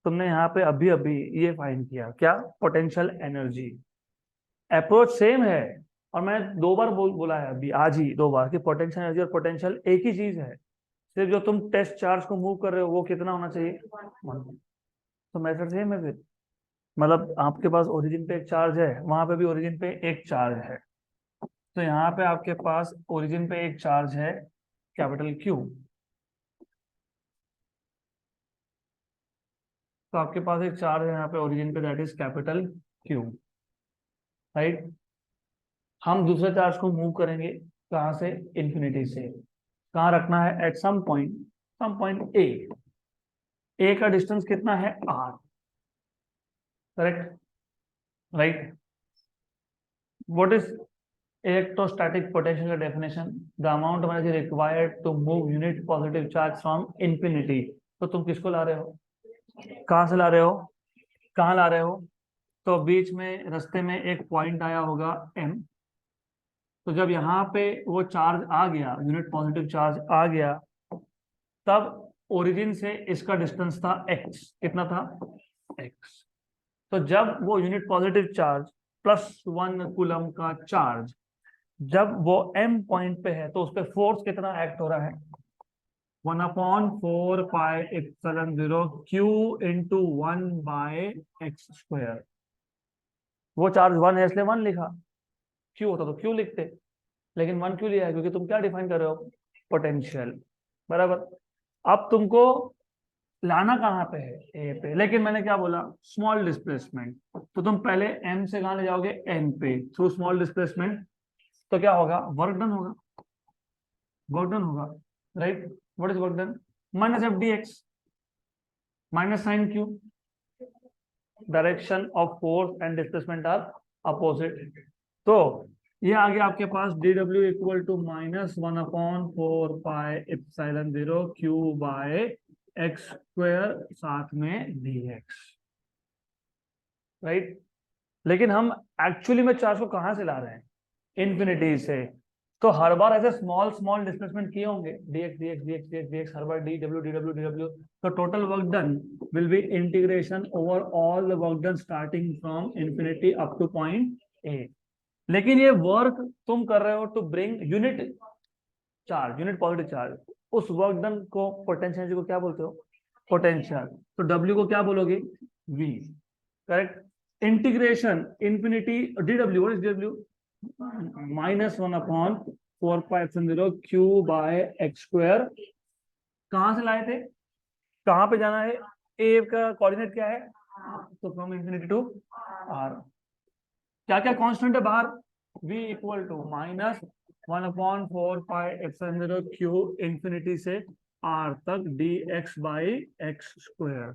तुमने यहाँ पे अभी अभी ये फाइंड किया क्या? Potential energy. अप्रोच सेम है, और मैं 2 बार बोला है अभी आज ही 2 बार कि पोटेंशियल एनर्जी और पोटेंशियल एक ही चीज है, सिर्फ जो तुम टेस्ट चार्ज को मूव कर रहे हो वो कितना होना चाहिए? 1। तो मेथड सेम है फिर, मतलब आपके पास ओरिजिन पे एक चार्ज है, वहां पे भी ओरिजिन पे एक चार्ज है, तो यहाँ पे आपके पास ओरिजिन पे एक चार्ज है कैपिटल क्यू, तो आपके पास एक चार्ज है यहाँ पे ओरिजिन पे, that is capital Q, right. हम दूसरे चार्ज को मूव करेंगे कहाँ से? इंफिनिटी से। कहाँ रखना है? एट सम पॉइंट ए का डिस्टेंस कितना है? R, correct, right. What is electrostatic potential का definition? The amount of energy required to move unit positive charge from infinity. तो तुम किसको ला रहे हो? कहाँ से ला रहे हो? कहाँ ला रहे हो? तो बीच में रास्ते में एक पॉइंट आया होगा M, तो जब यहाँ पे वो चार्ज आ गया, यूनिट पॉजिटिव चार्ज आ गया, तब ओरिजिन से इसका डिस्टेंस था x। कितना था? x। तो जब वो यूनिट पॉजिटिव चार्ज +1 कूलम का चार्ज जब वो M पॉइंट पे है, तो उस पर फोर्स कितना एक्ट हो रहा है? 1/4πε0 Q इंटू 1/x²। वो चार्ज 1 है इसलिए 1 लिखा, क्यू होता तो क्यू लिखते, लेकिन 1 क्यों लिया है? क्योंकि तुम क्या डिफाइन कर रहे हो? पोटेंशियल, बराबर। अब तुमको लाना कहाँ पे है? ए पे, लेकिन मैंने क्या बोला? Small displacement. तो तुम पहले एम से कहाँ ले जाओगे? एन पे, थ्रू स्मॉल डिस्प्लेसमेंट। तो क्या होगा? वर्क डन होगा, वर्क डन होगा, right. What is work done? Minus F D X, minus sign क्यू, direction of force and displacement are opposite. तो ये आ गया आपके पास dw इक्वल टू -1/4πε0 Q/x², साथ में dx, राइट। लेकिन हम एक्चुअली में चार्ज को कहां से ला रहे हैं? इंफिनिटी से। तो हर बार ऐसे स्मॉल स्मॉल डिस्प्लेसमेंट किए होंगे, dx dx dx dx dx, हर बार dw dw dw। तो total work done will be integration over all the work done starting from infinity up to point A. लेकिन ये वर्क तुम कर रहे हो to bring unit charge, unit positive charge, उस वर्क डन को potential energy को क्या बोलते हो? पोटेंशियल। तो W को क्या बोलोगे? V, correct. Integration infinity dw, what is dw? -1/4πε0 Q/x²। कहां से लाए थे? कहां पे जाना है? A का कोऑर्डिनेट क्या है? तो फ्रॉम इंफिनिटी टू R। क्या क्या कांस्टेंट है बाहर? V equal to -1/4πε0 Q infinity से R तक dx/x²।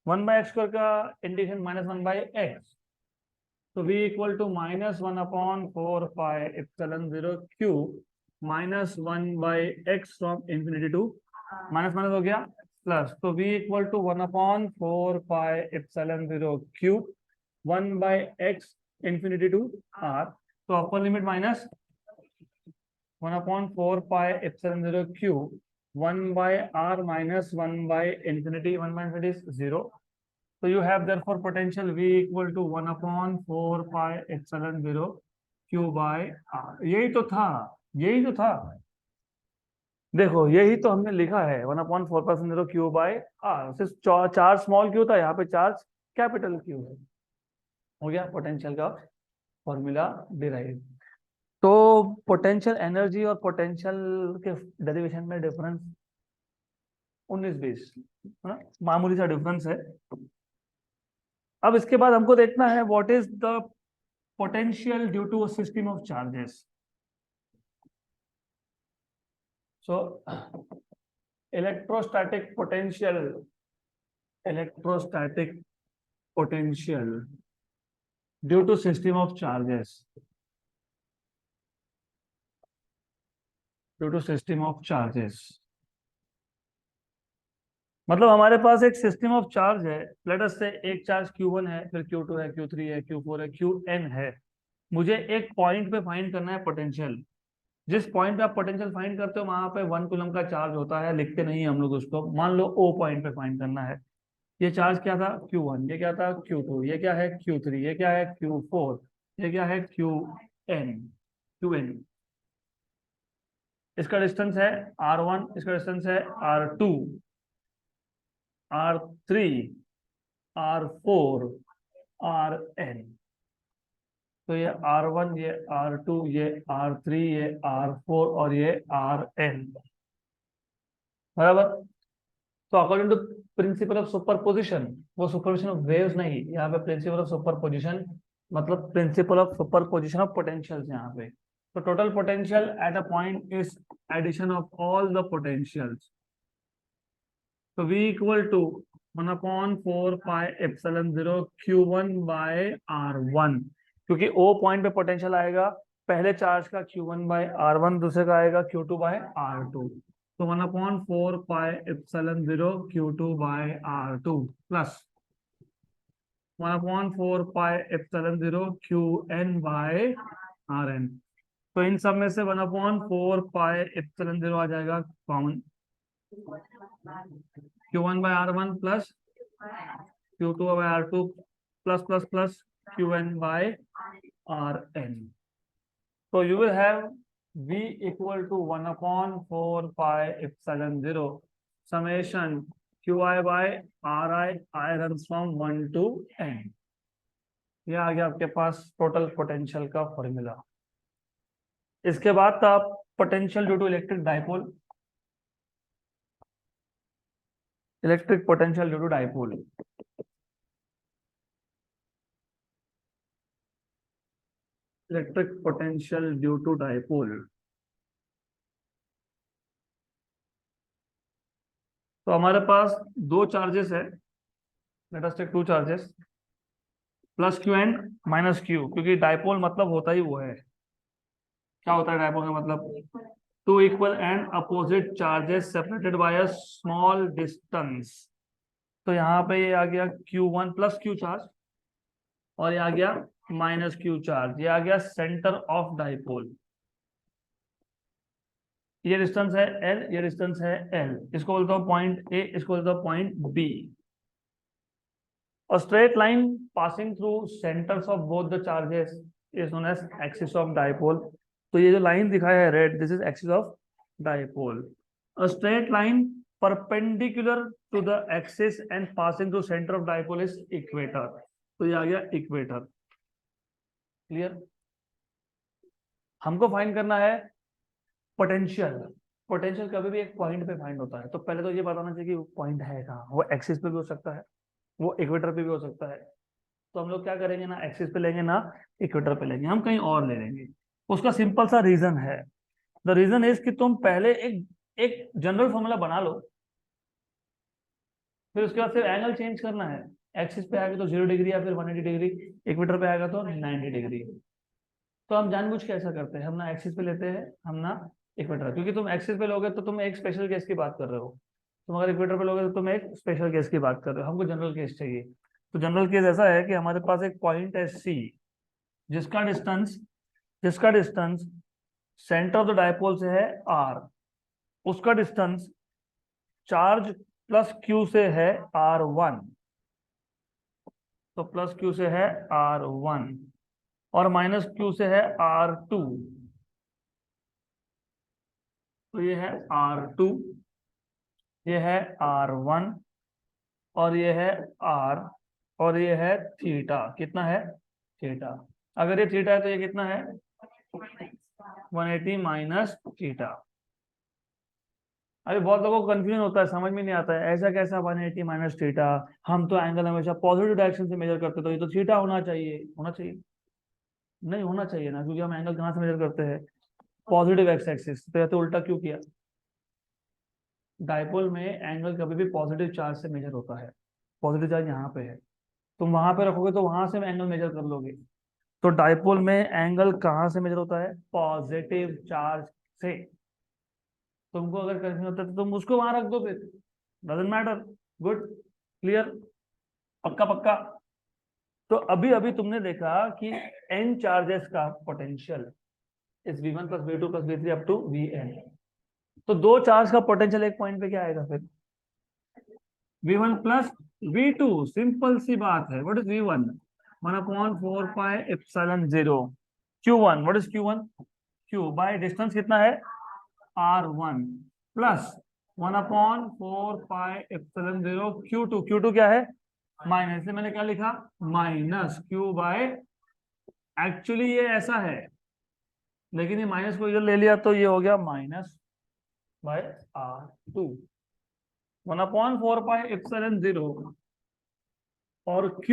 1/x² का इंटीग्रेशन -1/x, तो V equal to -1/4πε0 Q -1/x from infinity to, minus minus हो गया प्लस, तो v equal to 1/4 pi epsilon 0 cube 1/x infinity to r, तो upper limit minus 1/4 pi epsilon 0 cube 1/r minus 1/infinity, 1/infinity is 0. So you have therefore potential V equal to 1/4 pi epsilon 0 Q by R. यही तो था देखो, यही तो हमने लिखा है 1/4 pi epsilon 0 Q by R. सिर्फ चार्ज स्मॉल क्यू था, यहाँ पे चार्ज कैपिटल क्यू है। हो गया पोटेंशियल का फॉर्मूला डिराइव। तो पोटेंशियल एनर्जी और पोटेंशियल के डेरिवेशन में डिफरेंस 19-20 है ना, मामूली सा डिफरेंस है। अब इसके बाद हमको देखना है what is the potential due to a system of charges. So electrostatic potential due to system of charges, मतलब हमारे पास एक सिस्टम ऑफ चार्ज है। लेट अस से एक चार्ज Q1 है, फिर Q2 है, Q3 है, Q4 है, Qn है। मुझे एक पॉइंट पे फाइंड करना है पोटेंशियल। जिस पॉइंट पे आप पोटेंशियल फाइंड करते हो वहां पे 1 कूलम का चार्ज होता है, लिखते नहीं हम लोग उसको। मान लो O पॉइंट पे फाइंड करना है। ये चार्ज क्या था Q1, ये क्या था Q2, ये क्या है Q3, ये क्या है Q4, ये क्या है Qn। इसका डिस्टेंस है R1, इसका डिस्टेंस है R2, R3, R4, Rn। तो ये R1, ये R2, ये R3, ये R4 और ये Rn, बराबर। तो according to principle of superposition, वो सुपरपोजिशन ऑफ वेव्स नहीं, यहाँ पे प्रिंसिपल ऑफ सुपरपोजिशन मतलब principle of superposition of potentials यहाँ पे। तो total potential at a point is addition of all the potentials. तो V equal to 1/4 pi epsilon 0 Q1 by R1, क्योंकि O पॉइंट पे पोटेंशियल आएगा पहले चार्ज का Q1 बाय R1, दूसरे का आएगा Q2 बाय R2। तो 1/4 pi epsilon 0 Q2 by R2 plus 1/4 pi epsilon 0 Qn by Rn। तो इन सब में से 1/4 पाई एप्सिलॉन 0 आ जाएगा common, Q1 by R1 plus Q2 by R2 plus plus plus Qn by Rn. So you will have V equal to 1/4 pi epsilon 0 summation Qi by Ri, I runs from 1 to n। ये आ गया आपके पास total potential का formula. इसके बाद आप potential due to electric dipole, electric potential due to dipole. Electric potential due to dipole. तो हमारे पास दो चार्जेस है, let us take two charges, plus Q and minus Q, क्योंकि डाइपोल मतलब होता ही वो है। क्या होता है डाइपोल का मतलब? Two equal and opposite charges separated by a small distance. तो यहाँ पे ये आ गया Q1 प्लस क्यू चार्ज, और ये आ गया माइनस क्यू चार्ज, ये आ गया सेंटर ऑफ डाइपोल। ये डिस्टेंस है L, ये डिस्टेंस है L, इसको बोलता हूँ पॉइंट A, इसको बोलता हूँ point B। A straight line passing through centers of both the charges is known as axis of dipole। तो ये जो लाइन दिखाया है red, this is axis of dipole. A straight line perpendicular to the axis and passing through center of dipole is equator। तो ये आ गया equator. Clear? हमको फाइंड करना है पोटेंशियल। पोटेंशियल कभी भी एक पॉइंट पे फाइंड होता है, तो पहले तो ये बताना चाहिए कि वो पॉइंट है कहाँ। वो एक्सिस पे भी हो सकता है, वो इक्वेटर पे भी हो सकता है। तो हम लोग क्या करेंगे, ना एक्सिस पे लेंगे ना इक्वेटर पे लेंगे, हम कहीं और ले लेंगे। उसका सिंपल सा रीजन है। द रीजन इज कि तुम पहले एक एक जनरल फॉर्मूला बना लो, फिर उसके बाद सिर्फ एंगल चेंज करना है। एक्सिस पे आएगा तो 0 डिग्री या फिर 180 डिग्री, इक्वेटर पे आएगा तो 90 डिग्री। तो हम जानबूझ के ऐसा करते हैं, हम ना एक्सिस पे लेते हैं, हम ना इक्वेटर, क्योंकि तुम एक्सिस पे लोगे तो तुम एक स्पेशल केस की बात कर रहे हो। तुम अगर इक्वेटर पे लोगे तो तुम एक स्पेशल केस की बात कर रहे हो, हमको जनरल केस चाहिए। तो जनरल केस ऐसा है कि हमारे पास एक पॉइंट है सी, जिसका distance centre of the dipole से है आर, उसका डिस्टेंस चार्ज प्लस क्यू से है R1, तो प्लस क्यू से है R1 और माइनस क्यू से है R2, तो ये है R2, ये है R1 और ये है R, और ये है थीटा। कितना है? थीटा। अगर ये थीटा है तो ये कितना है? 180 माइनस थीटा। अभी बहुत लोगों को कंफ्यूजन होता है, समझ में नहीं आता है ऐसा कैसा 180 माइनस थीटा, हम तो एंगल हमेशा पॉजिटिव डायरेक्शन से मेजर करते, तो ये तो थीटा होना चाहिए। नहीं होना चाहिए ना, क्योंकि हम एंगल कहाँ से मेजर करते हैं? Positive x axis. तो ये तो उल्टा क्यों किया? डायपोल में एंगल कभी भी पॉजिटिव चार्ज से मेजर होता है। पॉजिटिव चार्ज यहाँ पे है, तुम वहां पे रखोगे तो वहां से एंगल मेजर कर लोगे। तो डायपोल में एंगल कहाँ से मेजर होता है? पॉजिटिव चार्ज से। तुमको अगर कंफ्यूजन होता है तो तुम उसको वहां रख दो, फिर डजेंट मैटर। गुड, क्लियर, पक्का पक्का। तो अभी अभी तुमने देखा कि एन चार्जेस का potential is V1 plus V2 plus V3 up to Vn। तो दो चार्ज का पोटेंशियल एक पॉइंट पे क्या आएगा फिर? V1 प्लस V2, सिंपल सी बात है। What is V1? 1/4πε0। Q1, what is Q1? Q by distance कितना है? R1 plus 1/4πε0 Q2। Q2 क्या है? माइनस, से मैंने क्या लिखा? माइनस Q बाय, एक्चुअली ये ऐसा है, लेकिन ये माइनस को इधर ले लिया तो ये हो गया माइनस बाय R2। 1/4πε0 और Q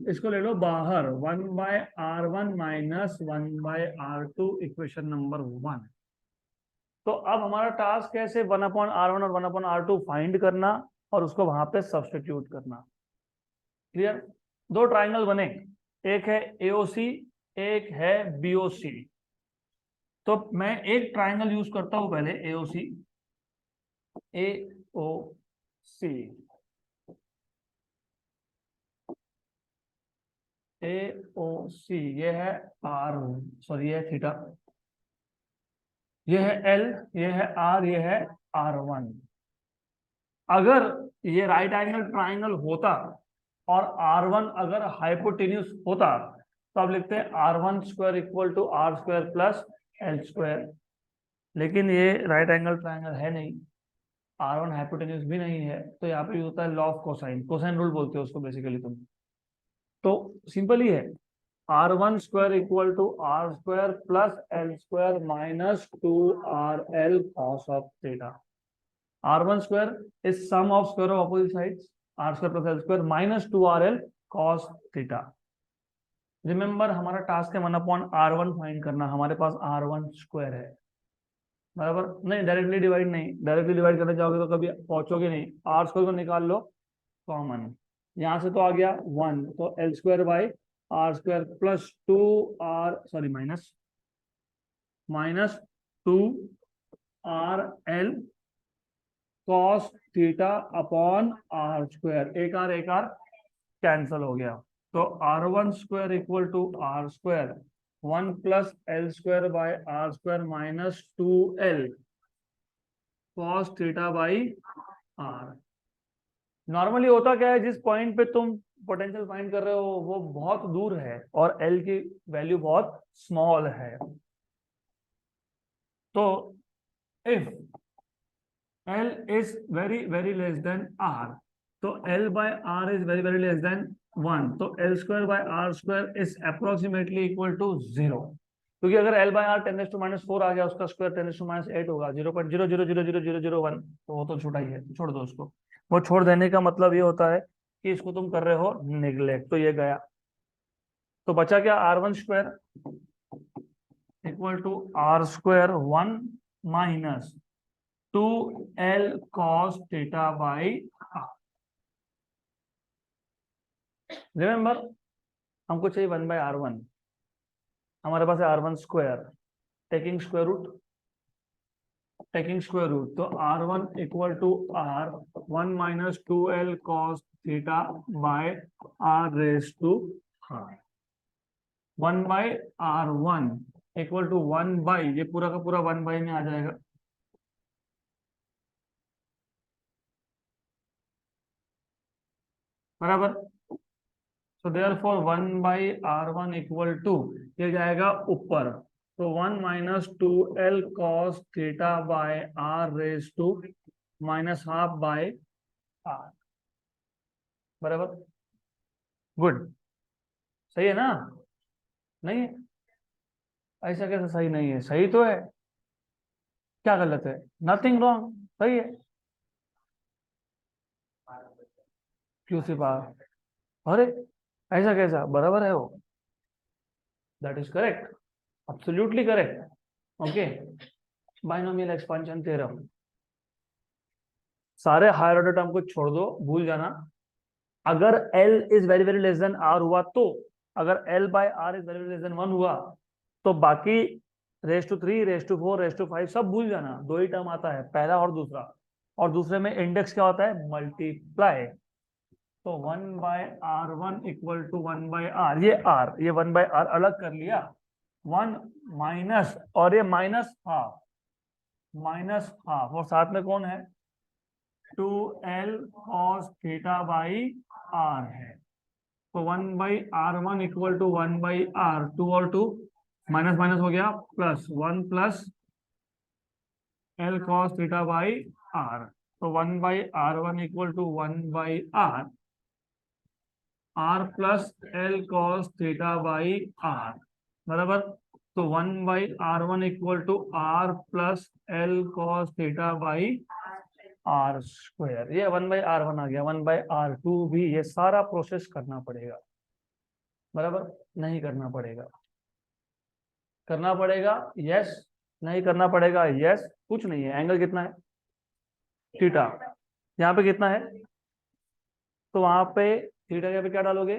इसको ले लो बाहर, 1/R1 minus 1/R2, equation number 1। तो अब हमारा टास्क है सिर्फ 1/R1 और 1/R2 फाइंड करना और उसको वहां पे सब्स्टिट्यूट करना। क्लियर? दो ट्राइंगल बने, एक है AOC, एक है BOC। तो मैं एक ट्राइंगल यूज करता हूं पहले, AOC। AOC ये है R, सॉरी ये है थीटा, ये है L, ये है R, ये है R1। अगर ये राइट एंगल ट्राइंगल होता और R1 अगर हाइपोटेन्यूस होता तो अब लिखते हैं R1 square equal to R square plus L square. लेकिन ये राइट एंगल ट्राइंगल है नहीं, R1 हाइपोटेन्यूस भी नहीं है, तो यहाँ पे यूज होता है law of cosine, cosine rule बोलते हो उसको बेसिकली तुम। तो सिंपल ही है, R1 square equal to R square plus L square minus 2RL cos of theta. R1 square is sum of square of opposite sides, R square plus L square minus 2RL cos theta. Remember हमारा task है 1/R1 find करना, हमारे पास R1 square है, बराबर? नहीं, directly divide नहीं, directly divide करना चाहोगे तो कभी पहुंचोगे नहीं। R स्क्वायर को निकाल लो कॉमन, यहां से तो आ गया 1, तो L square by R square plus 2R, sorry minus 2RL cos theta upon R square. एक आर कैंसल हो गया, तो R1 square equal to R square 1 plus L square by R square minus 2L cos theta by R। Normally होता क्या है, जिस point पे तुम पोटेंशियल फाइंड कर रहे हो वो बहुत दूर है और L की वैल्यू बहुत स्मॉल है, तो if L is very very less than R, तो L by R is very very less than 1, तो L square by R square is approximately equal to 0। क्योंकि अगर L बाय R 10⁻⁴ आ गया, उसका स्क्वायर 10⁻8 होगा, 0.000001, तो वो तो छोटा ही है, छोड़ दो उसको। वो छोड़ देने का मतलब ये होता है कि इसको तुम कर रहे हो निग्लेक्ट, तो ये गया। तो बचा क्या? R1 square equal to R square 1 minus 2L cos theta by R। Remember हमको चाहिए 1/R1, हमारे पास है R1 square, taking square root taking square root, तो R1 equal to R1 minus 2L cos theta by R raise to R। 1/R1 equal to 1 ये पूरा का पूरा 1 में आ जाएगा, बराबर। तो देयरफॉर 1/R1 इक्वल टू ये जाएगा ऊपर, तो 1 minus 2L cos theta by R raise to minus half by R, बराबर। गुड, सही है ना? नहीं है? ऐसा कैसे सही नहीं है? सही तो है, क्या गलत है? नथिंग रॉन्ग, सही है। क्यों सी बात? अरे ऐसा कैसा? बराबर है वो, that is correct, absolutely correct. Okay, binomial expansion theorem. सारे हायर ऑर्डर टर्म को छोड़ दो, भूल जाना। अगर L is very very less than R हुआ तो, अगर L by R is very less than 1 हुआ तो बाकी raise to 3, raise to 4, raise to 5 सब भूल जाना। दो ही टर्म आता है, पहला और दूसरा, और दूसरे में इंडेक्स क्या होता है? मल्टीप्लाई। तो 1/R1 इक्वल टू 1/R, ये 1/R अलग कर लिया, 1 माइनस, और ये माइनस हाफ, और साथ में कौन है? 2L cos theta by R है। तो 1/R1 इक्वल टू 1/R, 2 और 2 माइनस माइनस हो गया, plus 1 plus L cos theta by R। तो 1/R1 equal to 1/R, R plus L cos theta by R, बराबर। तो 1/R1 equal to R plus L cos theta by R square. ये 1/R1 आ गया, 1/R2 भी ये सारा process करना पड़ेगा, बराबर। नहीं करना पड़ेगा? करना पड़ेगा, यस। नहीं करना पड़ेगा, यस। कुछ नहीं है, एंगल कितना है? थीटा। यहाँ पे कितना है? तो वहां पे थीटा के पे क्या डालोगे?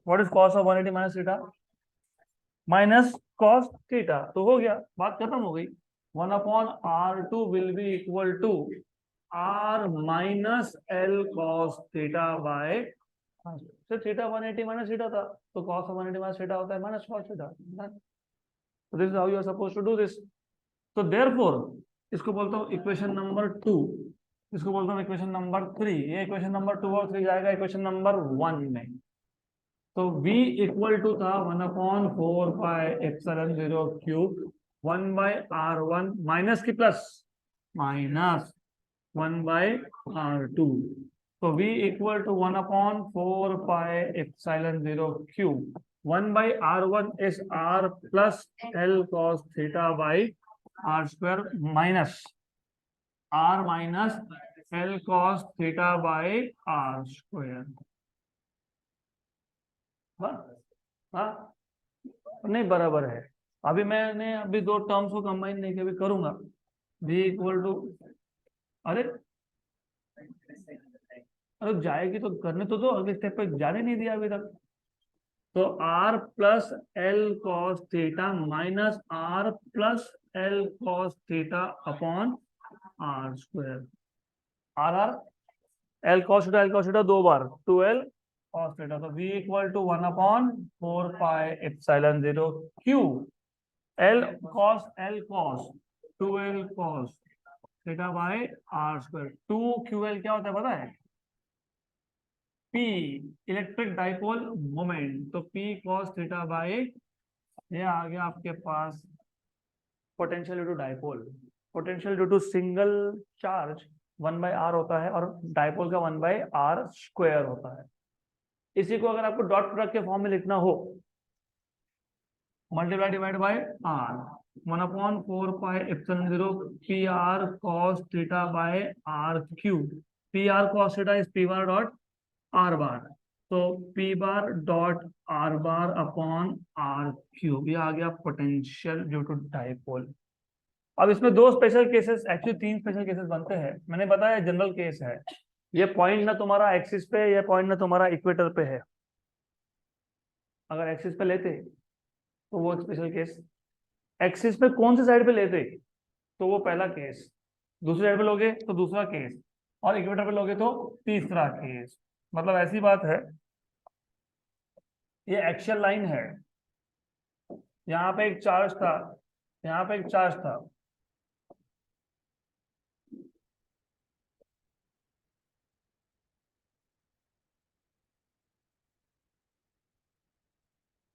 What is cos of 180 minus theta? Minus cos theta, तो हो गया, बात खत्म हो गई। 1/R2 will be equal to R minus L cos theta by, तो थीटा 180 माइनस थीटा था, तो कॉस ऑफ 180 माइनस थीटा होता है माइनस कॉस थीटा। तो this is how you are suppose to do this. तो देयरफॉर इसको बोलता हूँ इक्वेशन नंबर 2, इसको बोलता हूँ इक्वेशन नंबर 3। ये इक्वेशन नंबर 2 और 3 जाएगा इक्वेशन नंबर 1 में। तो v इक्वल टू था 1/4πε0³ 1/R1 माइनस की प्लस माइनस 1/R2। तो v equal to 1/4πε0³ 1/R1 is R plus L cos theta by R square minus R minus L cos theta by R square. हाँ, नहीं बराबर है। अभी मैंने अभी दो टर्म्स को कंबाइन नहीं किया, अभी करूंगा। v इक्वल टू, अरे अरे जाएगी तो करने तो दो, अगले स्टेप पे जाने नहीं दिया अभी तक। तो r plus L cos theta minus R plus L cos theta upon R square. R L cos theta दो बार, 2L cos थीटा। तो v equal to 1/4πε0 L cos 2L cos theta by R square. 2QL क्या होता है पता है? P electric dipole moment, तो P cos theta by, ये आ गया आपके पास potential due to dipole. Potential due to single charge 1/R होता है, और डाइपोल का 1/R स्क्वायर होता है। इसी को अगर आपको डॉट प्रोडक्ट के फॉर्म में लिखना हो, multiply divide by R, 1/4πε0 PR cos theta by R cube. PR cos theta is P bar dot R बार, तो P बार dot R bar upon R cube. ये आ गया पोटेंशियल ड्यू टू डाइपोल। अब इसमें दो स्पेशल केसेस, एक्चुअली तीन special cases बनते हैं। मैंने बताया जनरल केस है, ये पॉइंट ना तुम्हारा एक्सिस पे, ये पॉइंट ना तुम्हारा इक्वेटर पे है। अगर एक्सिस पे लेते तो वो स्पेशल केस। एक्सिस पे कौन सी साइड पे लेते? तो वो पहला केस, दूसरे साइड पे लोगे तो दूसरा केस, और इक्वेटर पे लोगे तो तीसरा केस। मतलब ऐसी बात है, ये एक्सियल लाइन है, यहाँ पे एक चार्ज था, यहाँ पे एक चार्ज था,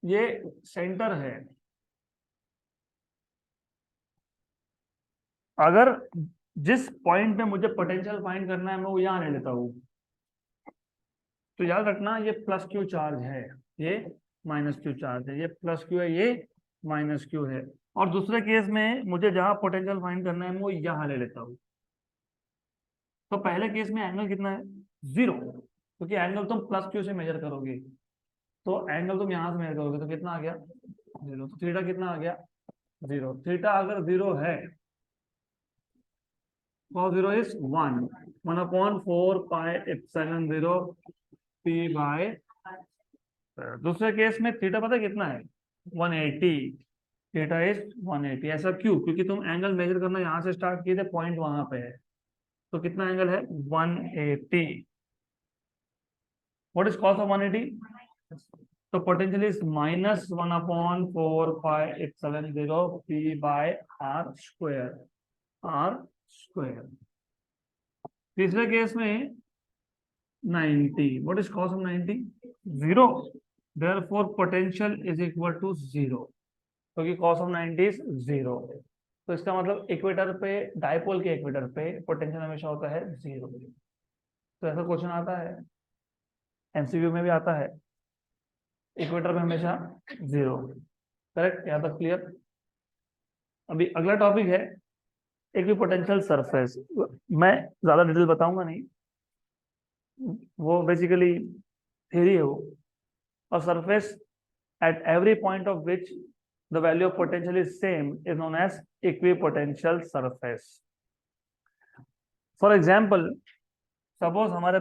ये सेंटर है। अगर जिस पॉइंट पे मुझे पोटेंशियल फाइंड करना है मैं वो यहाँ ले लेता हूँ, तो याद रखना ये प्लस क्यू चार्ज है, ये माइनस क्यू चार्ज है, ये प्लस क्यू है, ये माइनस क्यू है। और दूसरे केस में मुझे जहाँ पोटेंशियल फाइंड करना है मैं वो यहाँ ले लेता हूँ। तो पहले केस में एंगल कितना है, जीरो, क्योंकि एंगल तुम प्लस क्यू से मेजर करोगे, तो एंगल तुम यहाँ से मेजर करोगे तो कितना आ गया, जीरो। तो थीटा कितना आ गया, जीरो। थीटा अगर जीरो है, cos zero is one, 1/4 pi epsilon 0 P by. दूसरे केस में थीटा पता है कितना है, 180। Theta is 180। ऐसा क्यों, क्योंकि तुम एंगल मेजर करना यहाँ से स्टार्ट किए थे, पॉइंट वहां पे है, तो कितना एंगल है 180। What is cos of 180? तो potential is -1/4 pi epsilon 0 P by R square, R square. तीसरे केस में 90, what is cos of 90? Zero, therefore potential is equal to zero, क्योंकि कॉस ऑफ 90 इज जीरो। तो इसका मतलब equator पे, dipole के equator पे पोटेंशियल हमेशा होता है जीरो। तो ऐसा क्वेश्चन आता है, एमसीक्यू में भी आता है, इक्वेटर पे हमेशा जीरो। करेक्ट, यहाँ तक क्लियर। अभी अगला टॉपिक है इक्विपोटेंशियल सरफेस। मैं ज्यादा डिटेल बताऊंगा नहीं, वो बेसिकली थ्योरी है वो। और surface at every point of which the value of potential is same is known as equipotential surface. For example, suppose हमारे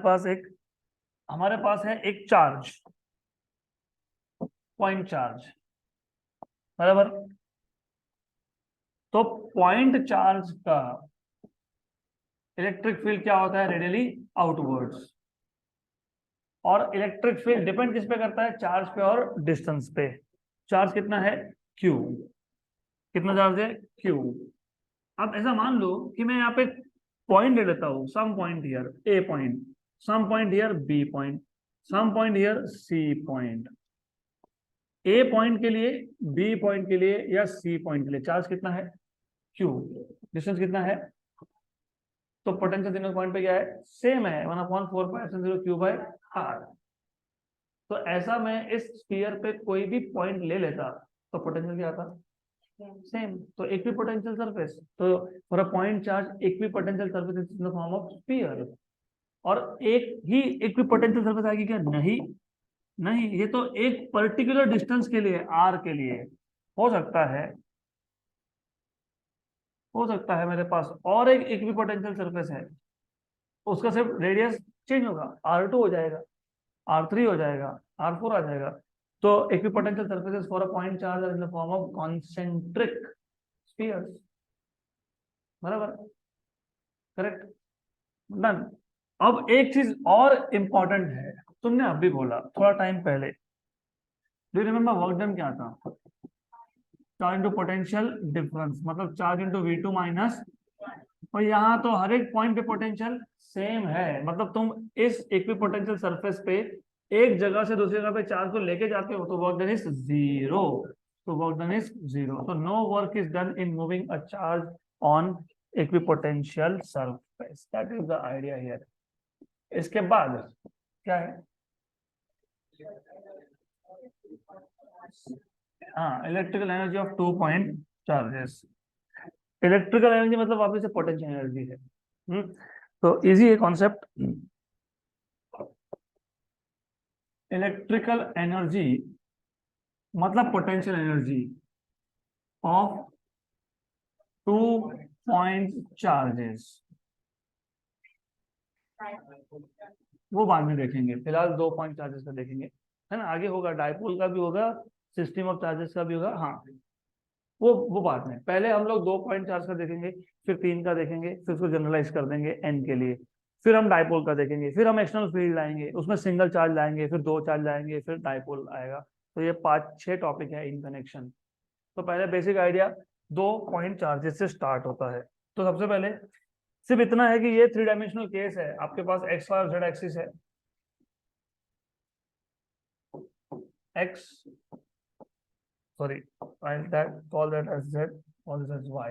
पास है एक चार्ज, पॉइंट चार्ज, बराबर। तो पॉइंट चार्ज का इलेक्ट्रिक फील्ड क्या होता है, रेडियली आउटवर्ड्स। और इलेक्ट्रिक फील्ड डिपेंड किस पे करता है, चार्ज पे और डिस्टेंस पे। चार्ज कितना है, क्यू, कितना चार्ज है, क्यू। अब ऐसा मान लो कि मैं यहाँ पे पॉइंट ले लेता हूँ, some point here A point, some point here B point, some point here C point. A point के लिए, बी पॉइंट के लिए या सी पॉइंट के लिए चार्ज कितना है, क्यू, डिस्टेंस कितना है। तो पोटेंशियल तीनों पॉइंट पे क्या है, सेम है, 1/4 पाई क्यू बाय आर। तो ऐसा मैं इस स्फीयर पे कोई भी पॉइंट ले लेता तो पोटेंशियल क्या आता, सेम। तो इक्विपोटेंशियल सरफेस, तो for a point charge equipotential surface is in the form of sphere. और एक ही इक्विपोटेंशियल सरफेस आएगी क्या, नहीं, नहीं, ये तो एक पर्टिकुलर डिस्टेंस के लिए, आर के लिए। हो सकता है, हो सकता है मेरे पास और एक इक्विपोटेंशियल सरफेस है, उसका सिर्फ रेडियस चेंज होगा, R2 हो जाएगा, R3 हो जाएगा, R4 आ जाएगा। तो equipotential surfaces for a point charge are in the form of concentric spheres, बराबर, करेक्ट, डन। अब एक चीज और इंपॉर्टेंट है, तुमने अभी बोला थोड़ा टाइम पहले, do you remember work done क्या था, चार्ज इंटू पोटेंशियल डिफरेंस, मतलब चार्ज इंटू V2 माइनस। और यहाँ तो हर एक पॉइंट पे पोटेंशियल सेम है, मतलब तुम इस इक्विपोटेंशियल सरफेस पे एक जगह से दूसरी जगह पे चार्ज को लेके जाते हो तो वर्क डन इज जीरो। तो वर्क डन इज जीरो, तो no work is done in moving a charge on equipotential surface. That is the idea here. इसके बाद क्या है, हाँ, electrical energy of two point charges. Electrical energy मतलब वापस से पोटेंशियल एनर्जी है। तो इजी है कॉन्सेप्ट। इलेक्ट्रिकल एनर्जी मतलब potential energy of two point charges, वो बाद में देखेंगे, फिलहाल दो पॉइंट चार्जेस का देखेंगे, है ना। आगे होगा, डायपोल का भी होगा, सिस्टम ऑफ चार्जेस का भी होगा, हाँ। वो बात नहीं, पहले हम लोग 2 पॉइंट चार्ज का देखेंगे, फिर 3 का देखेंगे, फिर उसको जनरलाइज कर देंगे एन के लिए, फिर हम डाइपोल का देखेंगे, फिर हम एक्सटर्नल फील्ड लाएंगे, उसमें सिंगल चार्ज लाएंगे, फिर 2 चार्ज लाएंगे, फिर डाइपोल आएगा। तो ये 5-6 टॉपिक है इन कनेक्शन। तो पहले बेसिक आइडिया 2 पॉइंट चार्जेस से स्टार्ट होता है। तो सबसे पहले सिर्फ इतना है कि ये 3 डायमेंशनल केस है, आपके पास एक्स वाई और जेड एक्सिस है, x sorry, I'll call that as z, call this as y.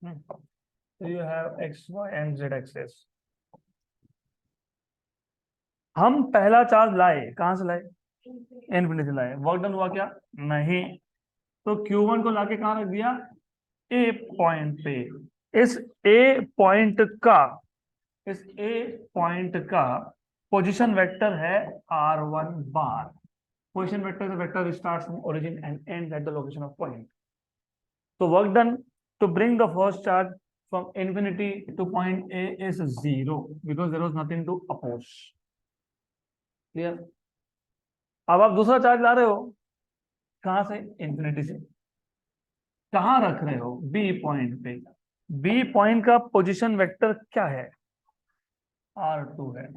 So you have x, y and z axis. हम पहला चार्ज लाए, कहां से लाए? इनफिनिटी से लाए। वर्क डन हुआ क्या? नहीं। तो Q1 को लाके कहां रख दिया? ए पॉइंट पे। इस ए पॉइंट का पोजीशन वेक्टर है r1 bar. Position vector is a vector which starts from origin and ends at the location of point. So work done to bring the first charge from infinity to point A is 0 because there was nothing to oppose. Clear? अब आप दूसरा charge ला रहे हो, कहां से? Infinity से। कहां रख रहे हो? बी पॉइंट पे। बी पॉइंट का पोजीशन वेक्टर क्या है? r2 है।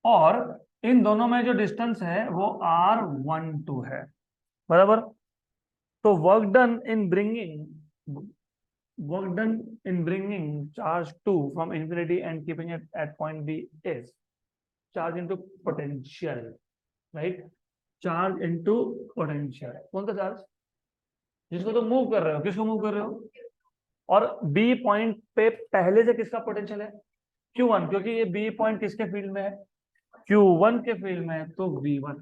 और इन दोनों में जो डिस्टेंस है वो r12 है, बराबर। तो work done in bringing charge 2 from infinity and keeping it at point B is charge into potential, right? Charge into potential। कौन सा चार्ज? जिसको तुम मूव कर रहे हो। किसको मूव कर रहे हो? और बी पॉइंट पे पहले से किसका पोटेंशियल है? Q1, क्योंकि ये बी पॉइंट किसके फील्ड में है? Q1 के फील्ड में है, तो V1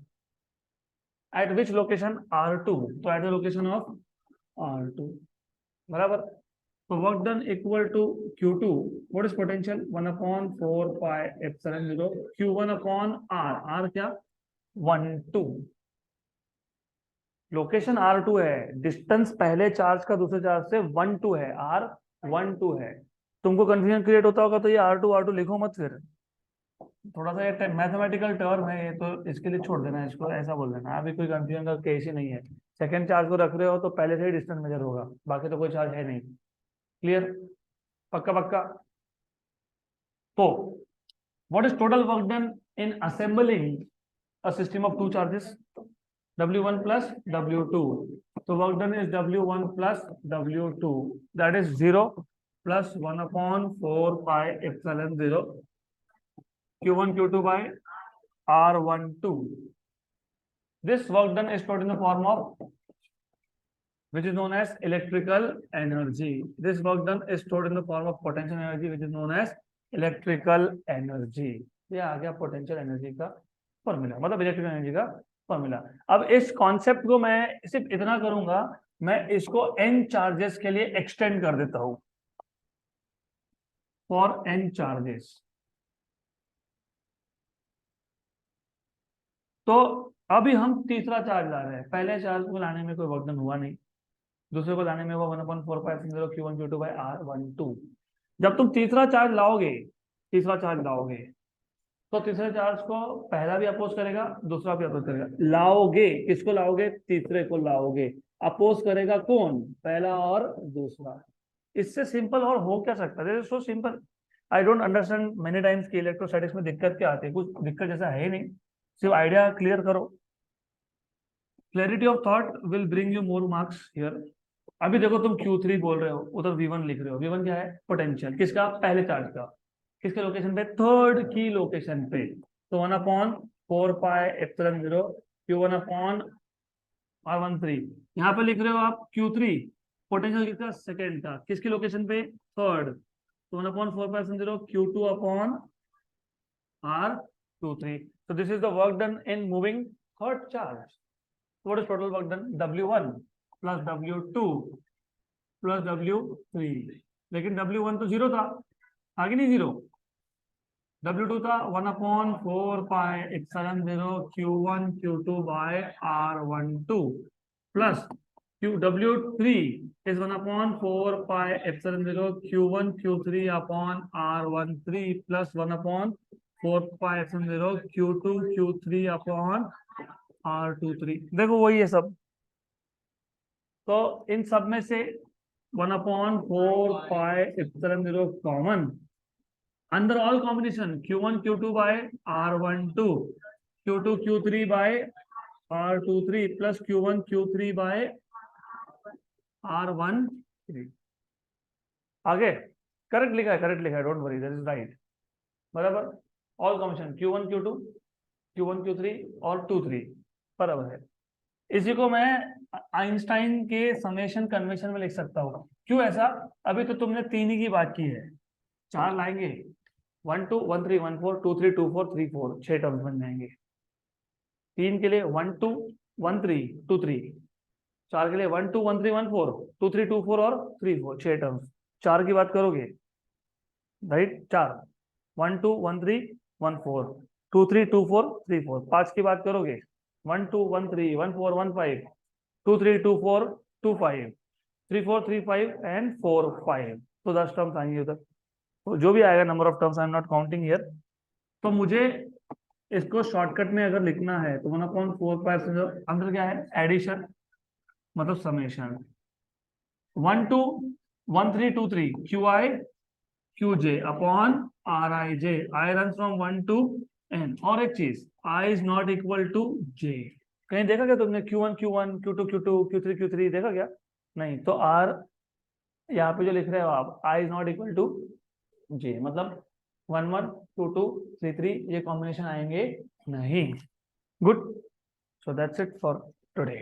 एट विच लोकेशन? R2, तो at the location of R2, बराबर। तो work done equal to Q2, what is potential? 1/4 pi epsilon 0 Q1 upon R। R क्या? 12। लोकेशन R2 है, डिस्टेंस पहले चार्ज का दूसरे चार्ज से 12 है, R12 है। तुमको कंफ्यूजन क्रिएट होता होगा तो ये R2 लिखो मत, फिर थोड़ा सा ये मैथमेटिकल टर्म है ये, तो इसके लिए छोड़ देना, इसको ऐसा बोल देना, अभी कोई कंफ्यूजन का केस ही नहीं है। सेकंड चार्ज को रख रहे हो तो पहले से ही डिस्टेंस मेजर होगा, बाकी तो कोई चार्ज है नहीं। क्लियर? पक्का पक्का। तो what is total work done in assembling a system of 2 charges? W1 plus W2। तो work done is W1 plus W2, that is 0 plus 1/4 pi epsilon 0 Q1 Q2 by R12। This work done is stored in the form of which is known as electrical energy. This work done is stored in the form of potential energy which is known as electrical energy। ये आ गया potential energy का formula, मतलब electrical energy का formula. अब इस concept को मैं सिर्फ इतना करूंगा, मैं इसको n चार्जेस के लिए एक्सटेंड कर देता हूं, फॉर n चार्जेस। तो अभी हम तीसरा चार्ज ला रहे हैं, पहले चार्ज को लाने में कोई वर्क डन हुआ नहीं, दूसरे को लाने में हुआ 1/4 pi epsilon 0 Q1 Q2 by R12। जब तुम तीसरा चार्ज लाओगे तो तीसरे चार्ज को पहला भी अपोज करेगा, दूसरा भी अपोज करेगा। लाओगे, किसको लाओगे? तीसरे को लाओगे। अपोज करेगा कौन? पहला और दूसरा। इससे सिंपल और हो क्या सकता है? So simple. I don't understand many times की इलेक्ट्रोस्टैटिक्स में दिक्कत क्या आती है, कुछ दिक्कत जैसा है नहीं, सिर्फ आइडिया क्लियर करो। Clarity of thought will bring you more marks here. अभी देखो तुम Q3 बोल रहे हो, उधर V1 लिख रहे हो। V1 क्या है? पोटेंशियल। किसका? पहले चार्ज का। किसके लोकेशन पे? थर्ड की लोकेशन पे। तो 1/4 pi epsilon 0 Q1 upon R13। यहाँ पे लिख रहे हो आप Q3, पोटेंशियल किसका? सेकेंड का। किसकी लोकेशन पे? थर्ड। तो 1/4 pi epsilon 0 Q2 upon R23। So this is the work done in moving third charge. So what is total work done? W1 plus W2 plus W3। लेकिन W1 तो 0 था, आगे नहीं 0। W2 था 1/4 pi epsilon 0 Q1 Q2 by R12 plus W3 is 1/4 pi epsilon 0 Q1 Q3 upon R13 plus 1/4 pi epsilon 0 Q2 Q3 upon R23। देखो वही है सब, तो इन सब में से 1/4 pi epsilon 0 common under all combination Q1 Q2 by R12, Q2 Q3 by R23 plus Q1 Q3 by R13। आगे correct लिखा है, don't worry, that is right. बराबर, all combination Q1 Q2 Q1 Q3 और 2 3 बराबर है। इसी को मैं आइंस्टाइन के समेशन कन्वेंशन में लिख सकता हूँ। क्यों ऐसा? अभी तो तुमने 3 ही की बात की है, 4 लाएंगे, 1 2 1 3 1 4 2 3 2 4 3 4, 6 टर्म्स बन जाएंगे। 3 के लिए 1 2 1 3 2 3, 4 के लिए 1 2 1 3 1 4 2 3 2 4 और 3 4, 6 टर्म्स। 4 की बात करोगे, राइट, 4 1 2 1 3 1 4 2 3 2 4 3 4। 5 की बात करोगे, 1 2 1 3 1 4 1 5 2 3 2 4 2 5 3 4 3 5 एंड 4 5। तो 10 टर्म्स आएंगे उधर। तो जो भी आएगा number of terms, I am not counting here. तो मुझे इसको शॉर्टकट में अगर लिखना है तो 1/4 से जो अंदर क्या है, एडिशन, मतलब summation 1 2 1 3 2 3 QI QJ upon RIJ। I run from 1 to N। और एक चीज, I is not equal to J। कहीं देखा क्या तुमने Q1 Q1 Q2 Q2 Q3 Q3 देखा क्या? नहीं। तो R यहाँ पे जो लिख रहे हो आप, I is not equal to J, मतलब 1 1 2 2 3 3 ये कॉम्बिनेशन आएंगे नहीं। Good, so that's it for today.